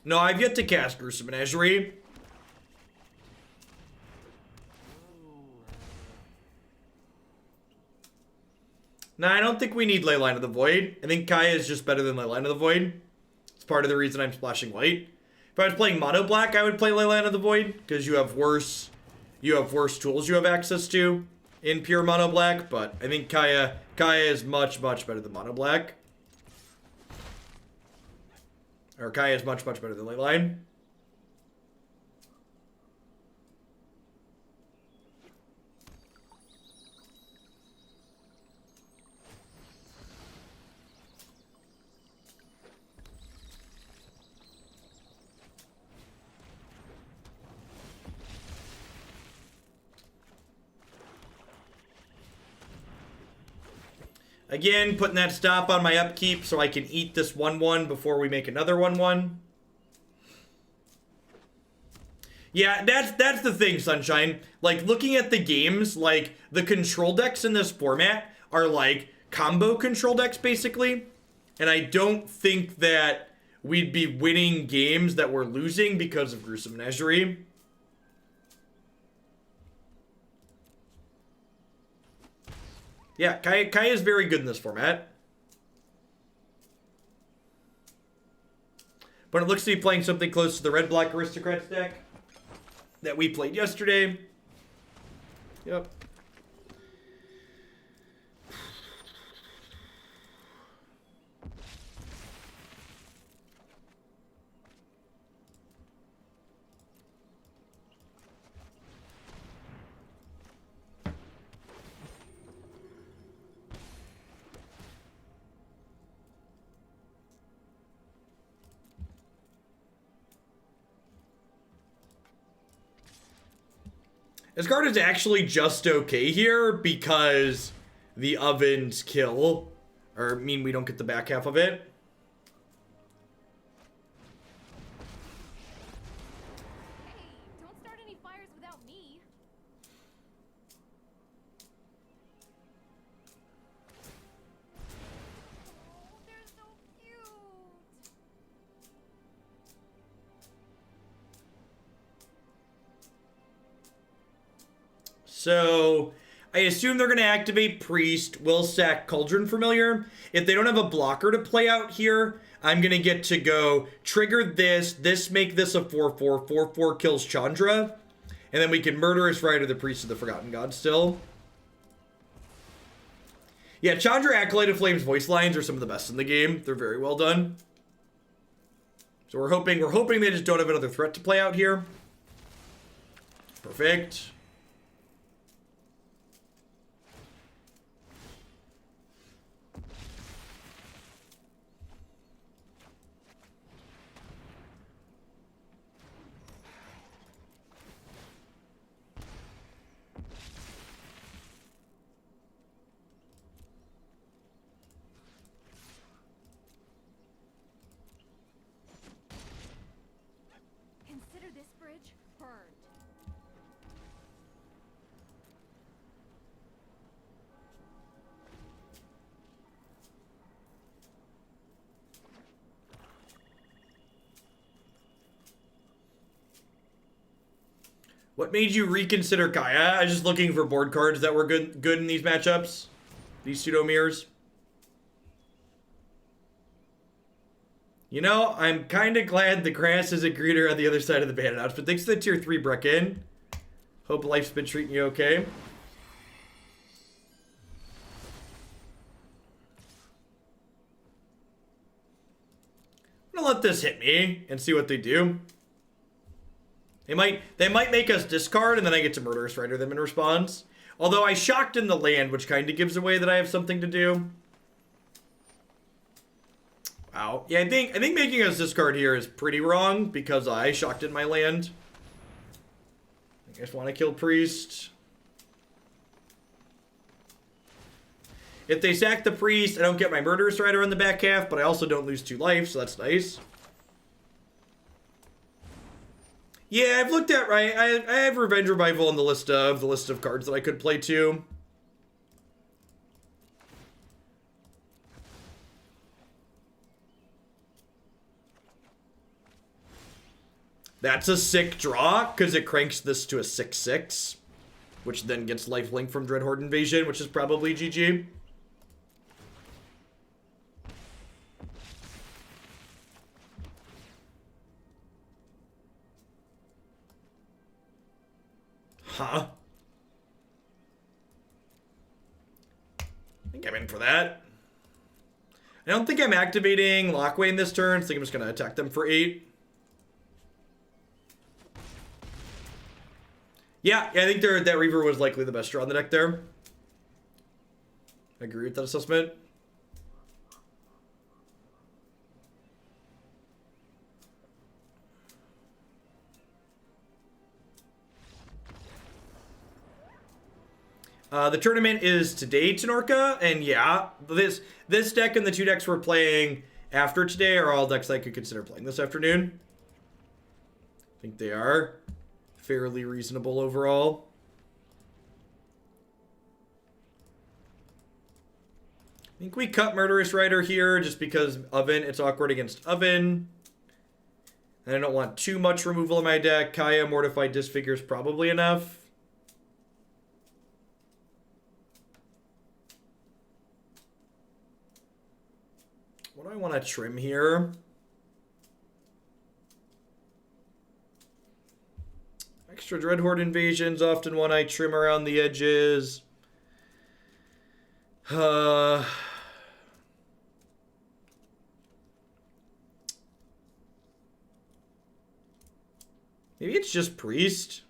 No, I've yet to cast Gruesome Menagerie. No, I don't think we need Leyline of the Void. I think Kaya is just better than Leyline of the Void. It's part of the reason I'm splashing white. If I was playing mono black, I would play Leyline of the Void because you have worse tools you have access to in pure mono black. But I think Kaya is much better than mono black. Or Kaya is much better than Leyline. Again, putting that stop on my upkeep so I can eat this 1/1 before we make another 1/1. Yeah, that's the thing, Sunshine. Like, looking at the games, like, the control decks in this format are, like, combo control decks, basically. And I don't think that we'd be winning games that we're losing because of Gruesome Menagerie. Yeah, Kaya is very good in this format. But it looks to be playing something close to the red-black Aristocrats deck that we played yesterday. Yep. This card is actually just okay here because the ovens kill, or mean we don't get the back half of it.
Hey, don't start any fires without me. Oh, they're so cute.
So I assume they're going to activate Priest, will sack Cauldron Familiar. If they don't have a blocker to play out here, I'm going to get to go trigger this make this a 4/4, 4/4 kills Chandra, and then we can Murderous Rider the Priest of the Forgotten God still. Yeah, Chandra Acolyte of Flame's voice lines are some of the best in the game. They're very well done. So we're hoping they just don't have another threat to play out here. Perfect.
bridge burned.
What made you reconsider Kaya? I was just looking for board cards that were good in these matchups. These pseudo mirrors. You know, I'm kind of glad the grass is a greeter on the other side of the bandit. But thanks to the tier 3 Brecken. Hope life's been treating you okay. I'm gonna let this hit me and see what they do. They might make us discard, and then I get to Murderous Rider them in response. Although I shocked in the land, which kind of gives away that I have something to do. Wow. Yeah, I think making us discard here is pretty wrong because I shocked in my land. I just want to kill Priest. If they sack the Priest, I don't get my Murderous Rider on the back half, but I also don't lose 2 life, so that's nice. Yeah, I've looked at, right, I have Revenge Revival on the list of cards that I could play too. That's a sick draw, because it cranks this to a 6/6, which then gets lifelink from Dreadhorde Invasion, which is probably GG. Huh? I think I'm in for that. I don't think I'm activating Locthwain this turn, so I think I'm just going to attack them for 8. Yeah, I think that Reaver was likely the best draw on the deck there. I agree with that assessment. The tournament is today, Tenorka, and yeah, this deck and the 2 decks we're playing after today are all decks I could consider playing this afternoon. I think they are fairly reasonable overall. I think we cut Murderous Rider here just because Oven, it's awkward against Oven. And I don't want too much removal in my deck. Kaya, Mortify, Disfigure is probably enough. What do I want to trim here? Extra Dreadhorde Invasion's often one I trim around the edges. Maybe it's just Priest.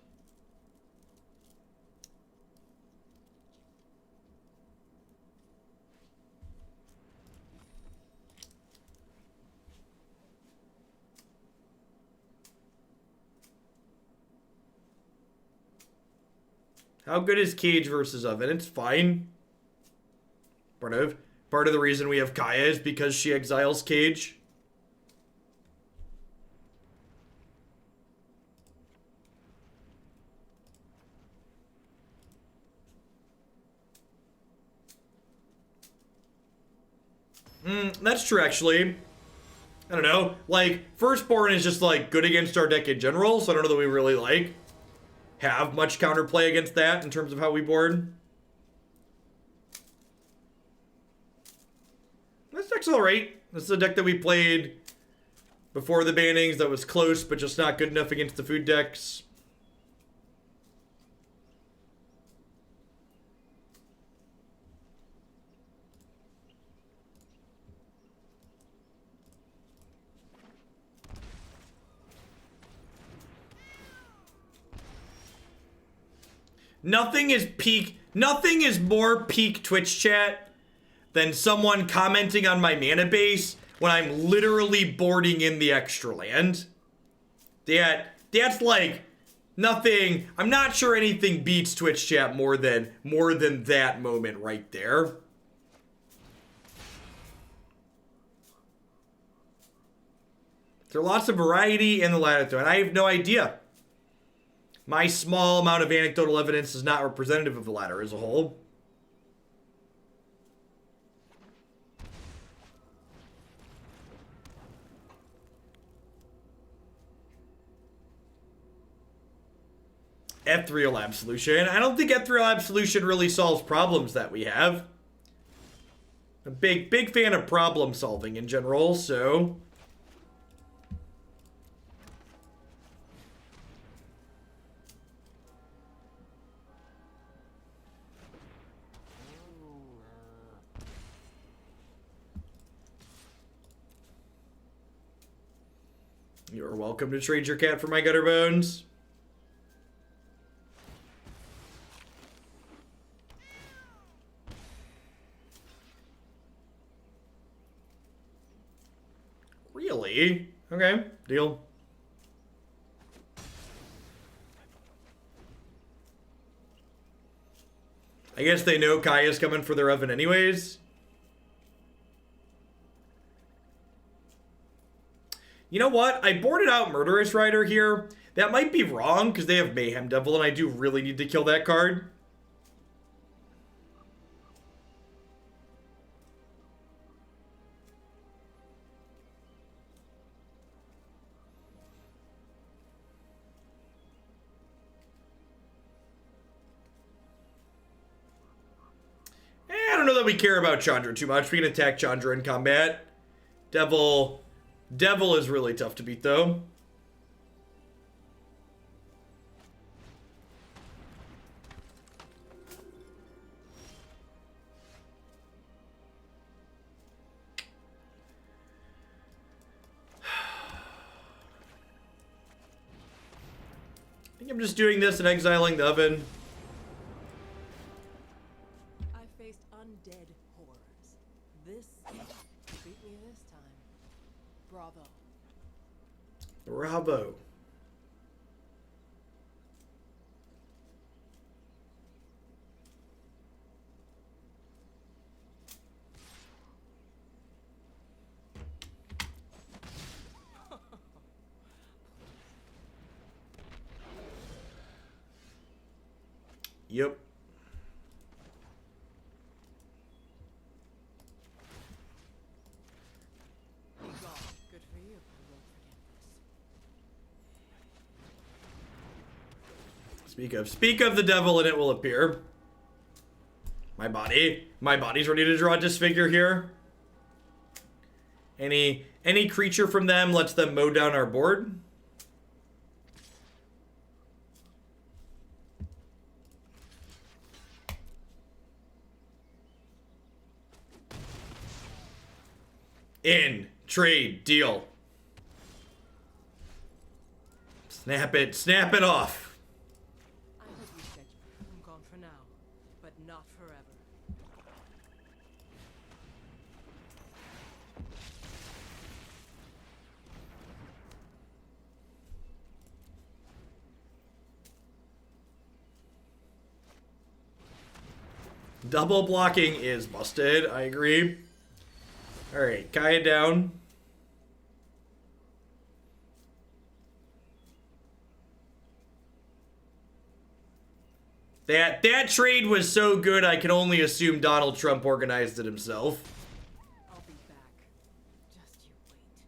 How good is Cage versus Oven? It's fine. Part of the reason we have Kaya is because she exiles Cage. That's true, actually. I don't know. Like, Firstborn is just, like, good against our deck in general, so I don't know that we really, like, have much counterplay against that in terms of how we board. This deck's alright. This is a deck that we played before the bannings that was close, but just not good enough against the food decks. Nothing is more peak Twitch chat than someone commenting on my mana base when I'm literally boarding in the extra land. That's like nothing. I'm not sure anything beats Twitch chat more than that moment right there. There's lots of variety in the Lazotep, and I have no idea. My small amount of anecdotal evidence is not representative of the ladder as a whole. Ethereal Absolution. I don't think Ethereal Absolution really solves problems that we have. A big fan of problem solving in general, so... You're welcome to trade your cat for my Gutterbones. Really? Okay, deal. I guess they know Kaya's coming for their oven anyways. You know what? I boarded out Murderous Rider here. That might be wrong because they have Mayhem Devil and I do really need to kill that card. I don't know that we care about Chandra too much. We can attack Chandra in combat. Devil is really tough to beat, though. I think I'm just doing this and exiling the oven.
I faced undead horrors. This beat me this time. Bravo.
Bravo. Yep.
Good for you. I won't forget this.
Speak of the devil and it will appear. My body's ready to draw Disfigure here. Any creature from them lets them mow down our board. In, trade, deal. Snap it off.
I hope you said I'm gone for now, but not forever.
Double blocking is busted, I agree. Alright, Kaya down. That trade was so good I can only assume Donald Trump organized it himself.
I'll be back. Just you wait.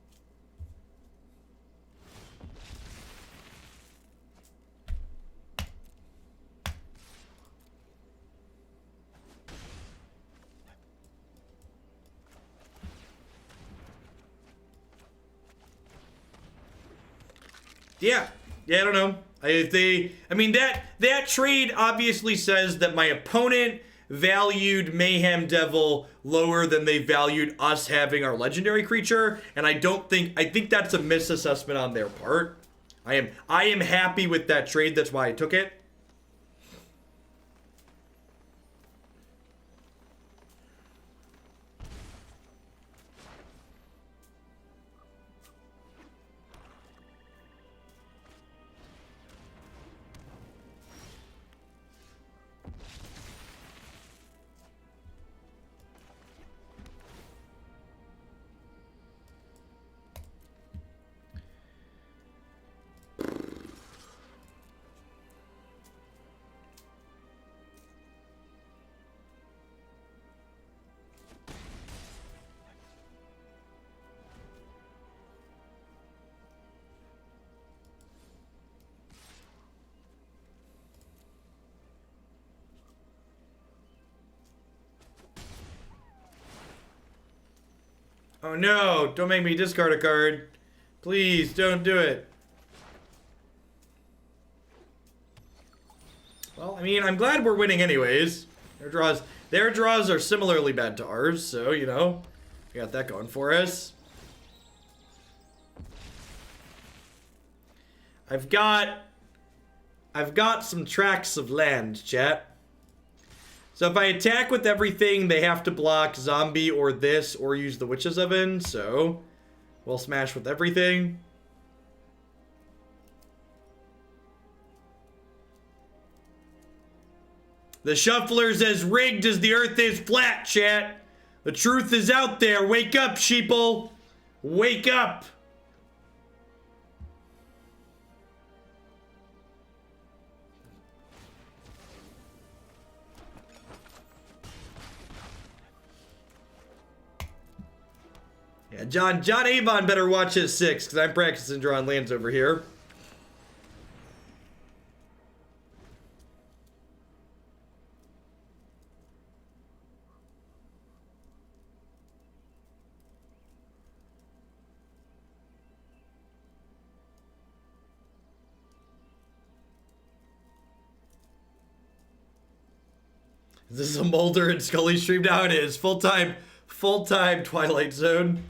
Yeah, I don't know. I mean that trade obviously says that my opponent valued Mayhem Devil lower than they valued us having our legendary creature, and I think that's a misassessment on their part. I am happy with that trade. That's why I took it. Oh no, don't make me discard a card. Please, don't do it. Well, I mean, I'm glad we're winning anyways. Their draws are similarly bad to ours, so, you know, we got that going for us. I've got some tracts of land, chat. So if I attack with everything, they have to block zombie or this or use the Witch's Oven, so we'll smash with everything. The Shuffler's as rigged as the earth is flat, chat. The truth is out there. Wake up, sheeple. Wake up. Yeah, John Avon better watch his 6, because I'm practicing drawing lands over here. Is this a Mulder and Scully stream? Now it is. Full-time Twilight Zone.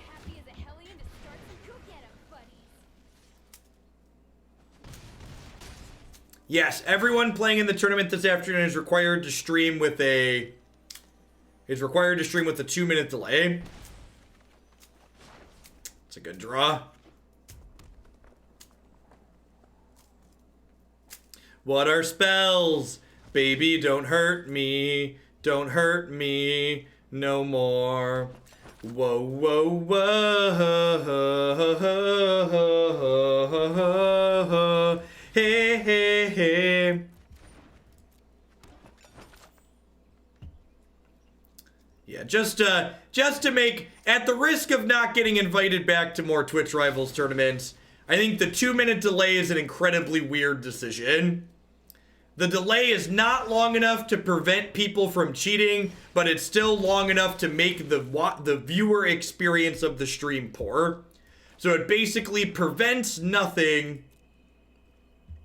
Happy as a hellion to start some go-get-em, buddies.
Yes, everyone playing in the tournament this afternoon is required to stream with a 2-minute delay. It's a good draw. What are spells? Baby, don't hurt me. Don't hurt me no more. Whoa, whoa, whoa. Hey, hey, hey. Yeah, just to make, at the risk of not getting invited back to more Twitch Rivals tournaments, I think the 2-minute delay is an incredibly weird decision. The delay is not long enough to prevent people from cheating, but it's still long enough to make the viewer experience of the stream poor. So it basically prevents nothing.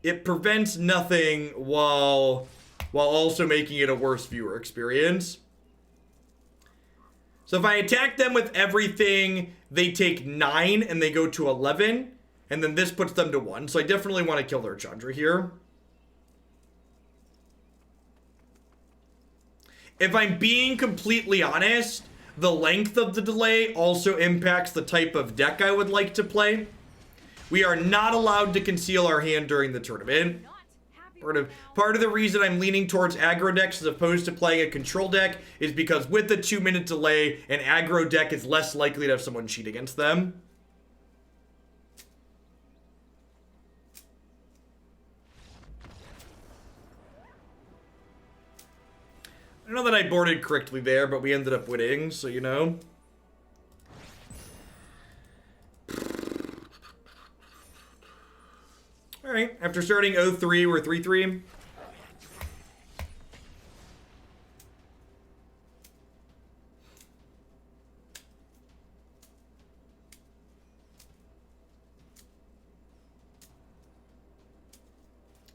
It prevents nothing while also making it a worse viewer experience. So if I attack them with everything, they take 9 and they go to 11. And then this puts them to 1. So I definitely want to kill their Chandra here. If I'm being completely honest, the length of the delay also impacts the type of deck I would like to play. We are not allowed to conceal our hand during the tournament. Part of the reason I'm leaning towards aggro decks as opposed to playing a control deck is because with the 2-minute delay, an aggro deck is less likely to have someone cheat against them. I don't know that I boarded correctly there, but we ended up winning, so you know. Alright, after starting 0-3, we're 3-3.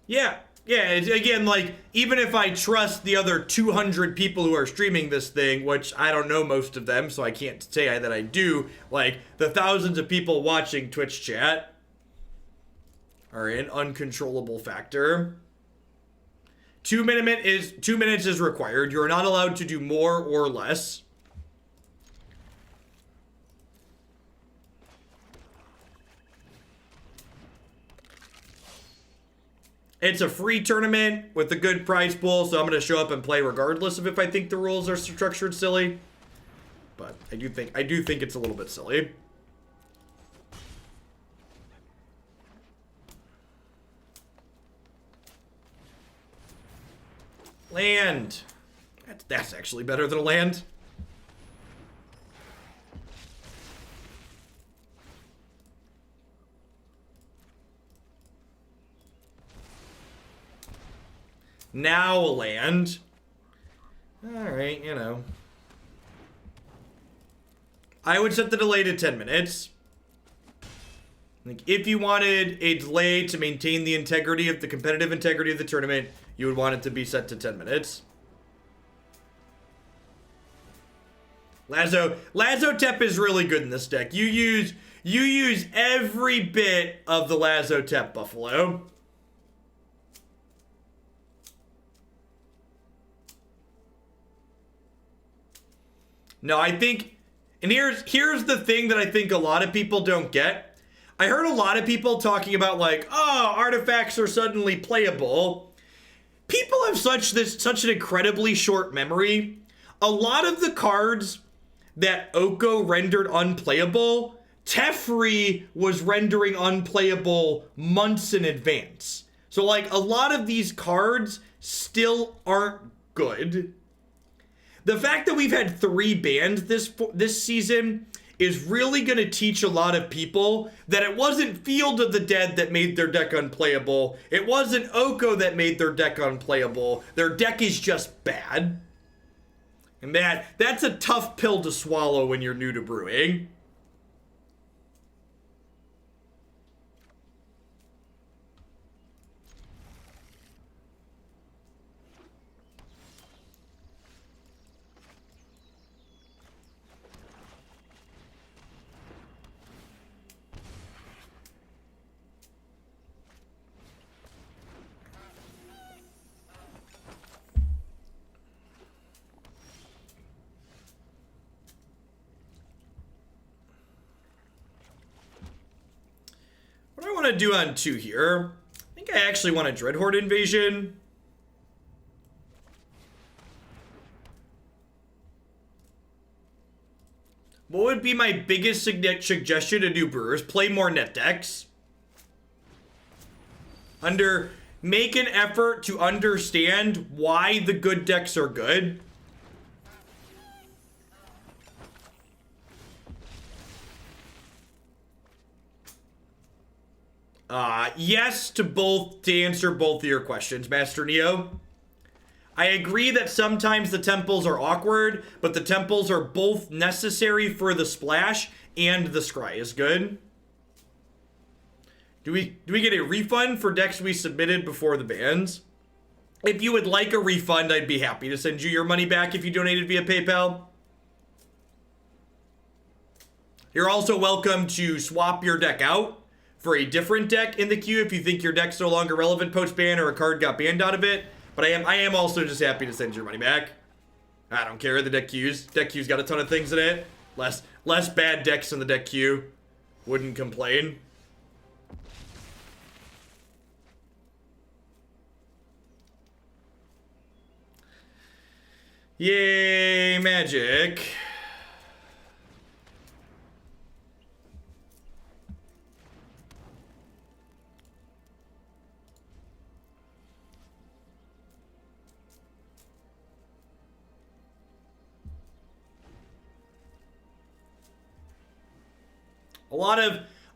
Yeah, it's, again, like, even if I trust the other 200 people who are streaming this thing, which I don't know most of them, so I can't say that I do, like, the thousands of people watching Twitch chat are an uncontrollable factor. 2 minutes is required. You're not allowed to do more or less. It's a free tournament with a good prize pool, so I'm going to show up and play regardless of if I think the rules are structured silly. But I do think it's a little bit silly. Land. That's actually better than a land. Now a land. Alright, you know. I would set the delay to 10 minutes. Like, if you wanted a delay to maintain the integrity of the competitive integrity of the tournament, you would want it to be set to 10 minutes. Lazotep is really good in this deck. You use every bit of the Lazotep Buffalo. No, I think, and here's the thing that I think a lot of people don't get. I heard a lot of people talking about like, oh, artifacts are suddenly playable. People have such an incredibly short memory. A lot of the cards that Oko rendered unplayable, Teferi was rendering unplayable months in advance. So like a lot of these cards still aren't good. The fact that we've had 3 bans this season is really going to teach a lot of people that it wasn't Field of the Dead that made their deck unplayable. It wasn't Oko that made their deck unplayable. Their deck is just bad. And that's a tough pill to swallow when you're new to brewing. What do I want to do on 2 here? I think I actually want a Dreadhorde Invasion. What would be my biggest suggestion to new brewers? Play more net decks. Make an effort to understand why the good decks are good. Yes to answer both of your questions, Master Neo. I agree that sometimes the temples are awkward, but the temples are both necessary for the splash, and the scry is good. Do we get a refund for decks we submitted before the bans? If you would like a refund, I'd be happy to send you your money back if you donated via PayPal. You're also welcome to swap your deck out for a different deck in the queue if you think your deck's no longer relevant post-ban or a card got banned out of it. But I am also just happy to send your money back. I don't care, the deck queues. Deck queue's got a ton of things in it. Less bad decks in the deck queue. Wouldn't complain. Yay, Magic.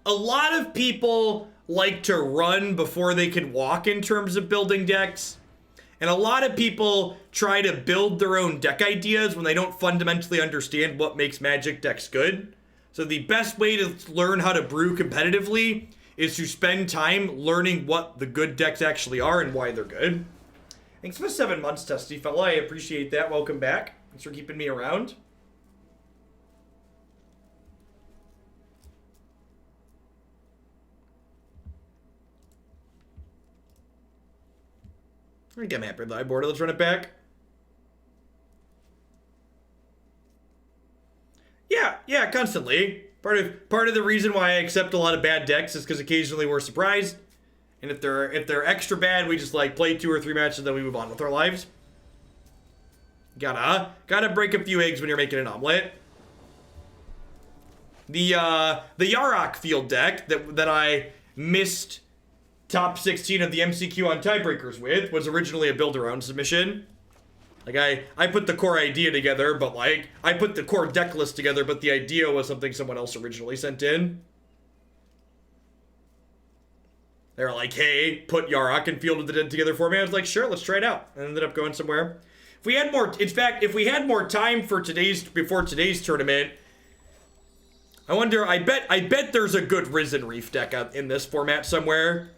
A lot of people like to run before they can walk in terms of building decks. And a lot of people try to build their own deck ideas when they don't fundamentally understand what makes Magic decks good. So the best way to learn how to brew competitively is to spend time learning what the good decks actually are and why they're good. Thanks for the 7 months, Testy Fella. I appreciate that. Welcome back. Thanks for keeping me around. I think I'm happy with the board. Let's run it back. Yeah, constantly. Part of the reason why I accept a lot of bad decks is because occasionally we're surprised. And if they're extra bad, we just like play 2 or 3 matches and then we move on with our lives. Gotta break a few eggs when you're making an omelet. The Yarok field deck that I missed top 16 of the MCQ on tiebreakers with was originally a build-your-own submission. Like, I put the core idea together, but like, I put the core deck list together, but the idea was something someone else originally sent in. They're like, hey, put Yarok and Field of the Dead together for me. I was like, sure, let's try it out. And ended up going somewhere. If we had more, in fact, if we had more time for before today's tournament, I wonder, I bet there's a good Risen Reef deck out in this format somewhere.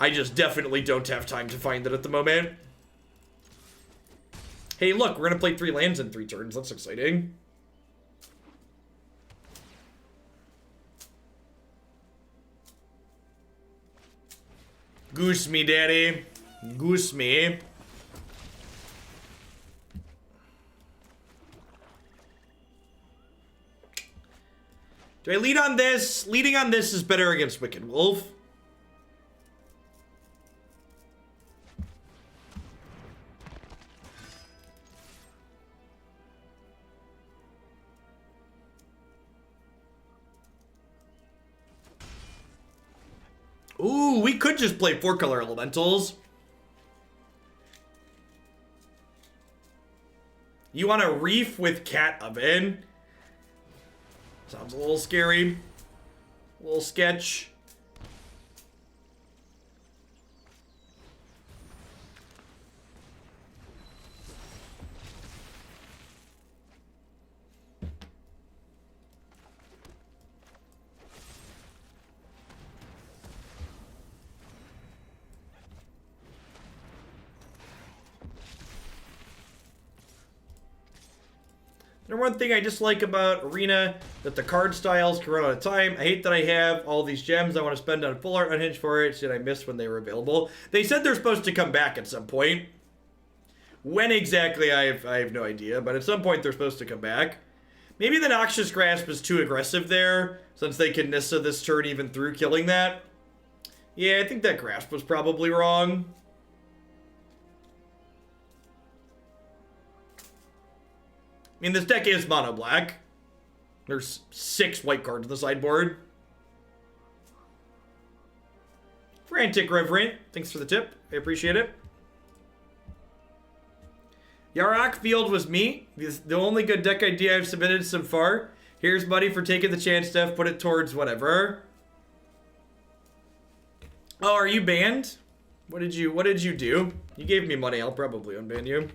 I just definitely don't have time to find it at the moment. Hey, look, we're gonna play 3 lands in 3 turns. That's exciting. Goose me, daddy. Goose me. Do I lead on this? Leading on this is better against Wicked Wolf. Ooh, we could just play 4-color elementals. You want a Reef with Cat Oven? Sounds a little scary. A little sketch. The one thing I dislike about Arena, that the card styles can run out of time. I hate that I have all these gems I want to spend on Full Art Unhinged for it. Did I miss when they were available? They said they're supposed to come back at some point. When exactly, I have no idea, but at some point they're supposed to come back. Maybe the Noxious Grasp is too aggressive there, since they can Nissa this turn even through killing that. Yeah, I think that Grasp was probably wrong. I mean, this deck is mono black. There's 6 white cards on the sideboard. Frantic Reverent, thanks for the tip. I appreciate it. Yarok Field was me. The only good deck idea I've submitted so far. Here's money for taking the chance, Steph. Put it towards whatever. Oh, are you banned? What did you do? You gave me money. I'll probably unban you.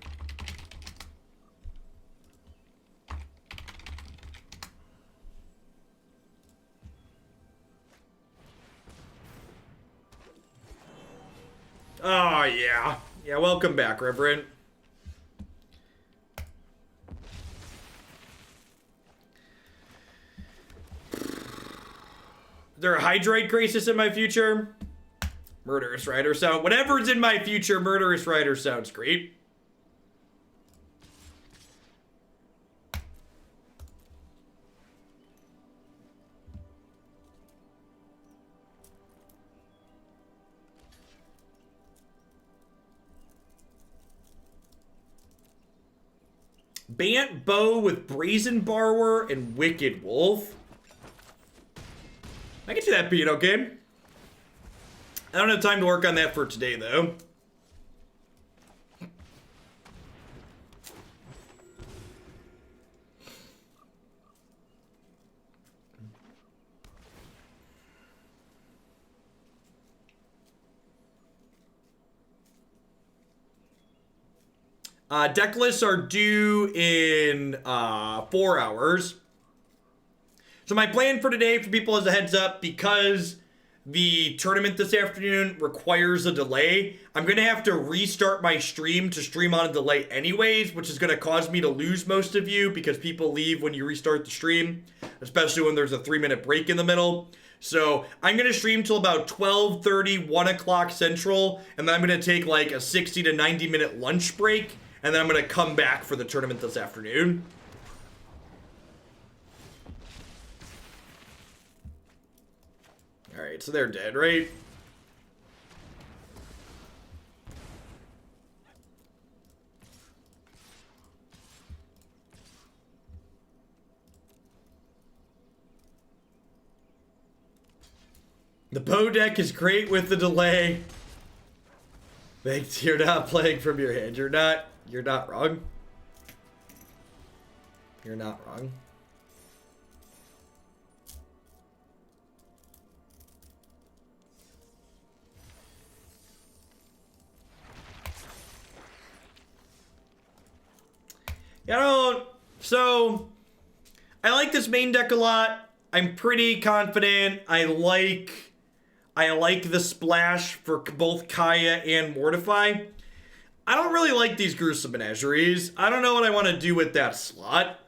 Oh, yeah. Yeah, welcome back, Reverend. Is there a Hydroid Crisis in my future? Murderous Rider sound. Whatever's in my future, Murderous Rider sounds great. Bant Bow with Brazen Borrower and Wicked Wolf. I can see that being okay. I don't have time to work on that for today, though. Deck lists are due in 4 hours. So my plan for today, for people as a heads up, because the tournament this afternoon requires a delay, I'm going to have to restart my stream to stream on a delay anyways, which is going to cause me to lose most of you because people leave when you restart the stream, especially when there's a 3-minute break in the middle. So I'm going to stream till about 12:30, 1 o'clock Central, and then I'm going to take like a 60 to 90 minute lunch break, and then I'm going to come back for the tournament this afternoon. Alright, so they're dead, right? The Poe deck is great with the delay. Thanks, you're not playing from your hand. You're not wrong. You're not wrong. don't. So, I like this main deck a lot. I'm pretty confident. I like the splash for both Kaya and Mortify. I don't really like these Gruesome Menageries. I don't know what I want to do with that slot.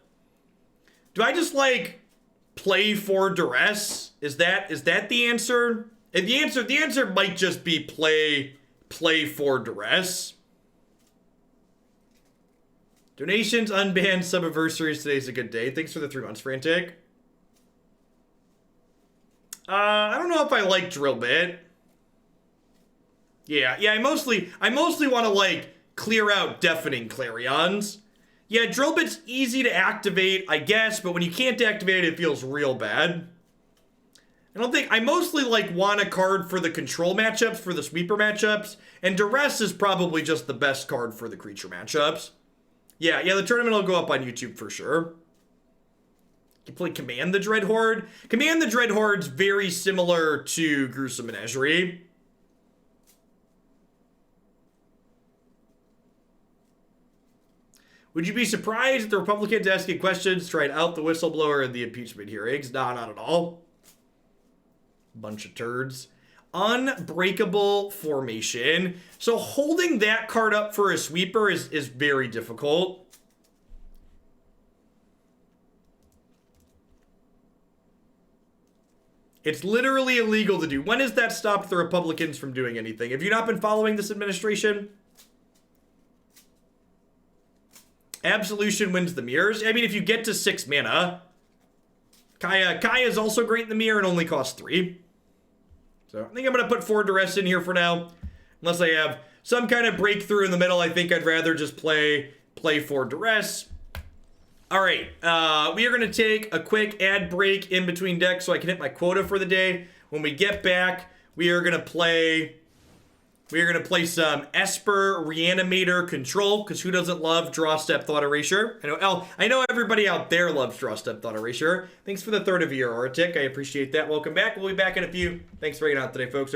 Do I just like play for Duress? Is that the answer? And the answer might just be play for Duress. Donations, unbanned, sub-anniversaries. Today's a good day. Thanks for the 3 months, Frantic. I don't know if I like Drill Bit. Yeah, I mostly want to, like, clear out Deafening Clarions. Yeah, Drill Bit's easy to activate, I guess, but when you can't activate it, it feels real bad. I mostly, like, want a card for the control matchups, for the sweeper matchups, and Duress is probably just the best card for the creature matchups. Yeah, the tournament will go up on YouTube for sure. You play Command the Dreadhorde. Command the Dreadhorde's very similar to Gruesome Menagerie. Would you be surprised if the Republicans asking questions tried out the whistleblower in the impeachment hearings? Nah, not at all. Bunch of turds. Unbreakable Formation. So holding that card up for a sweeper is very difficult. It's literally illegal to do. When has that stopped the Republicans from doing anything? Have you not been following this administration? Absolution wins the mirrors. I mean, if you get to 6 mana, Kaya is also great in the mirror and only costs 3. So I think I'm going to put 4 Duress in here for now. Unless I have some kind of breakthrough in the middle, I think I'd rather just play 4 Duress. All right, we are going to take a quick ad break in between decks so I can hit my quota for the day. When we get back, we are going to play some Esper Reanimator Control, because who doesn't love Draw Step Thought Erasure? I know everybody out there loves Draw Step Thought Erasure. Thanks for the third of your Arctic. I appreciate that. Welcome back. We'll be back in a few. Thanks for hanging out today, folks.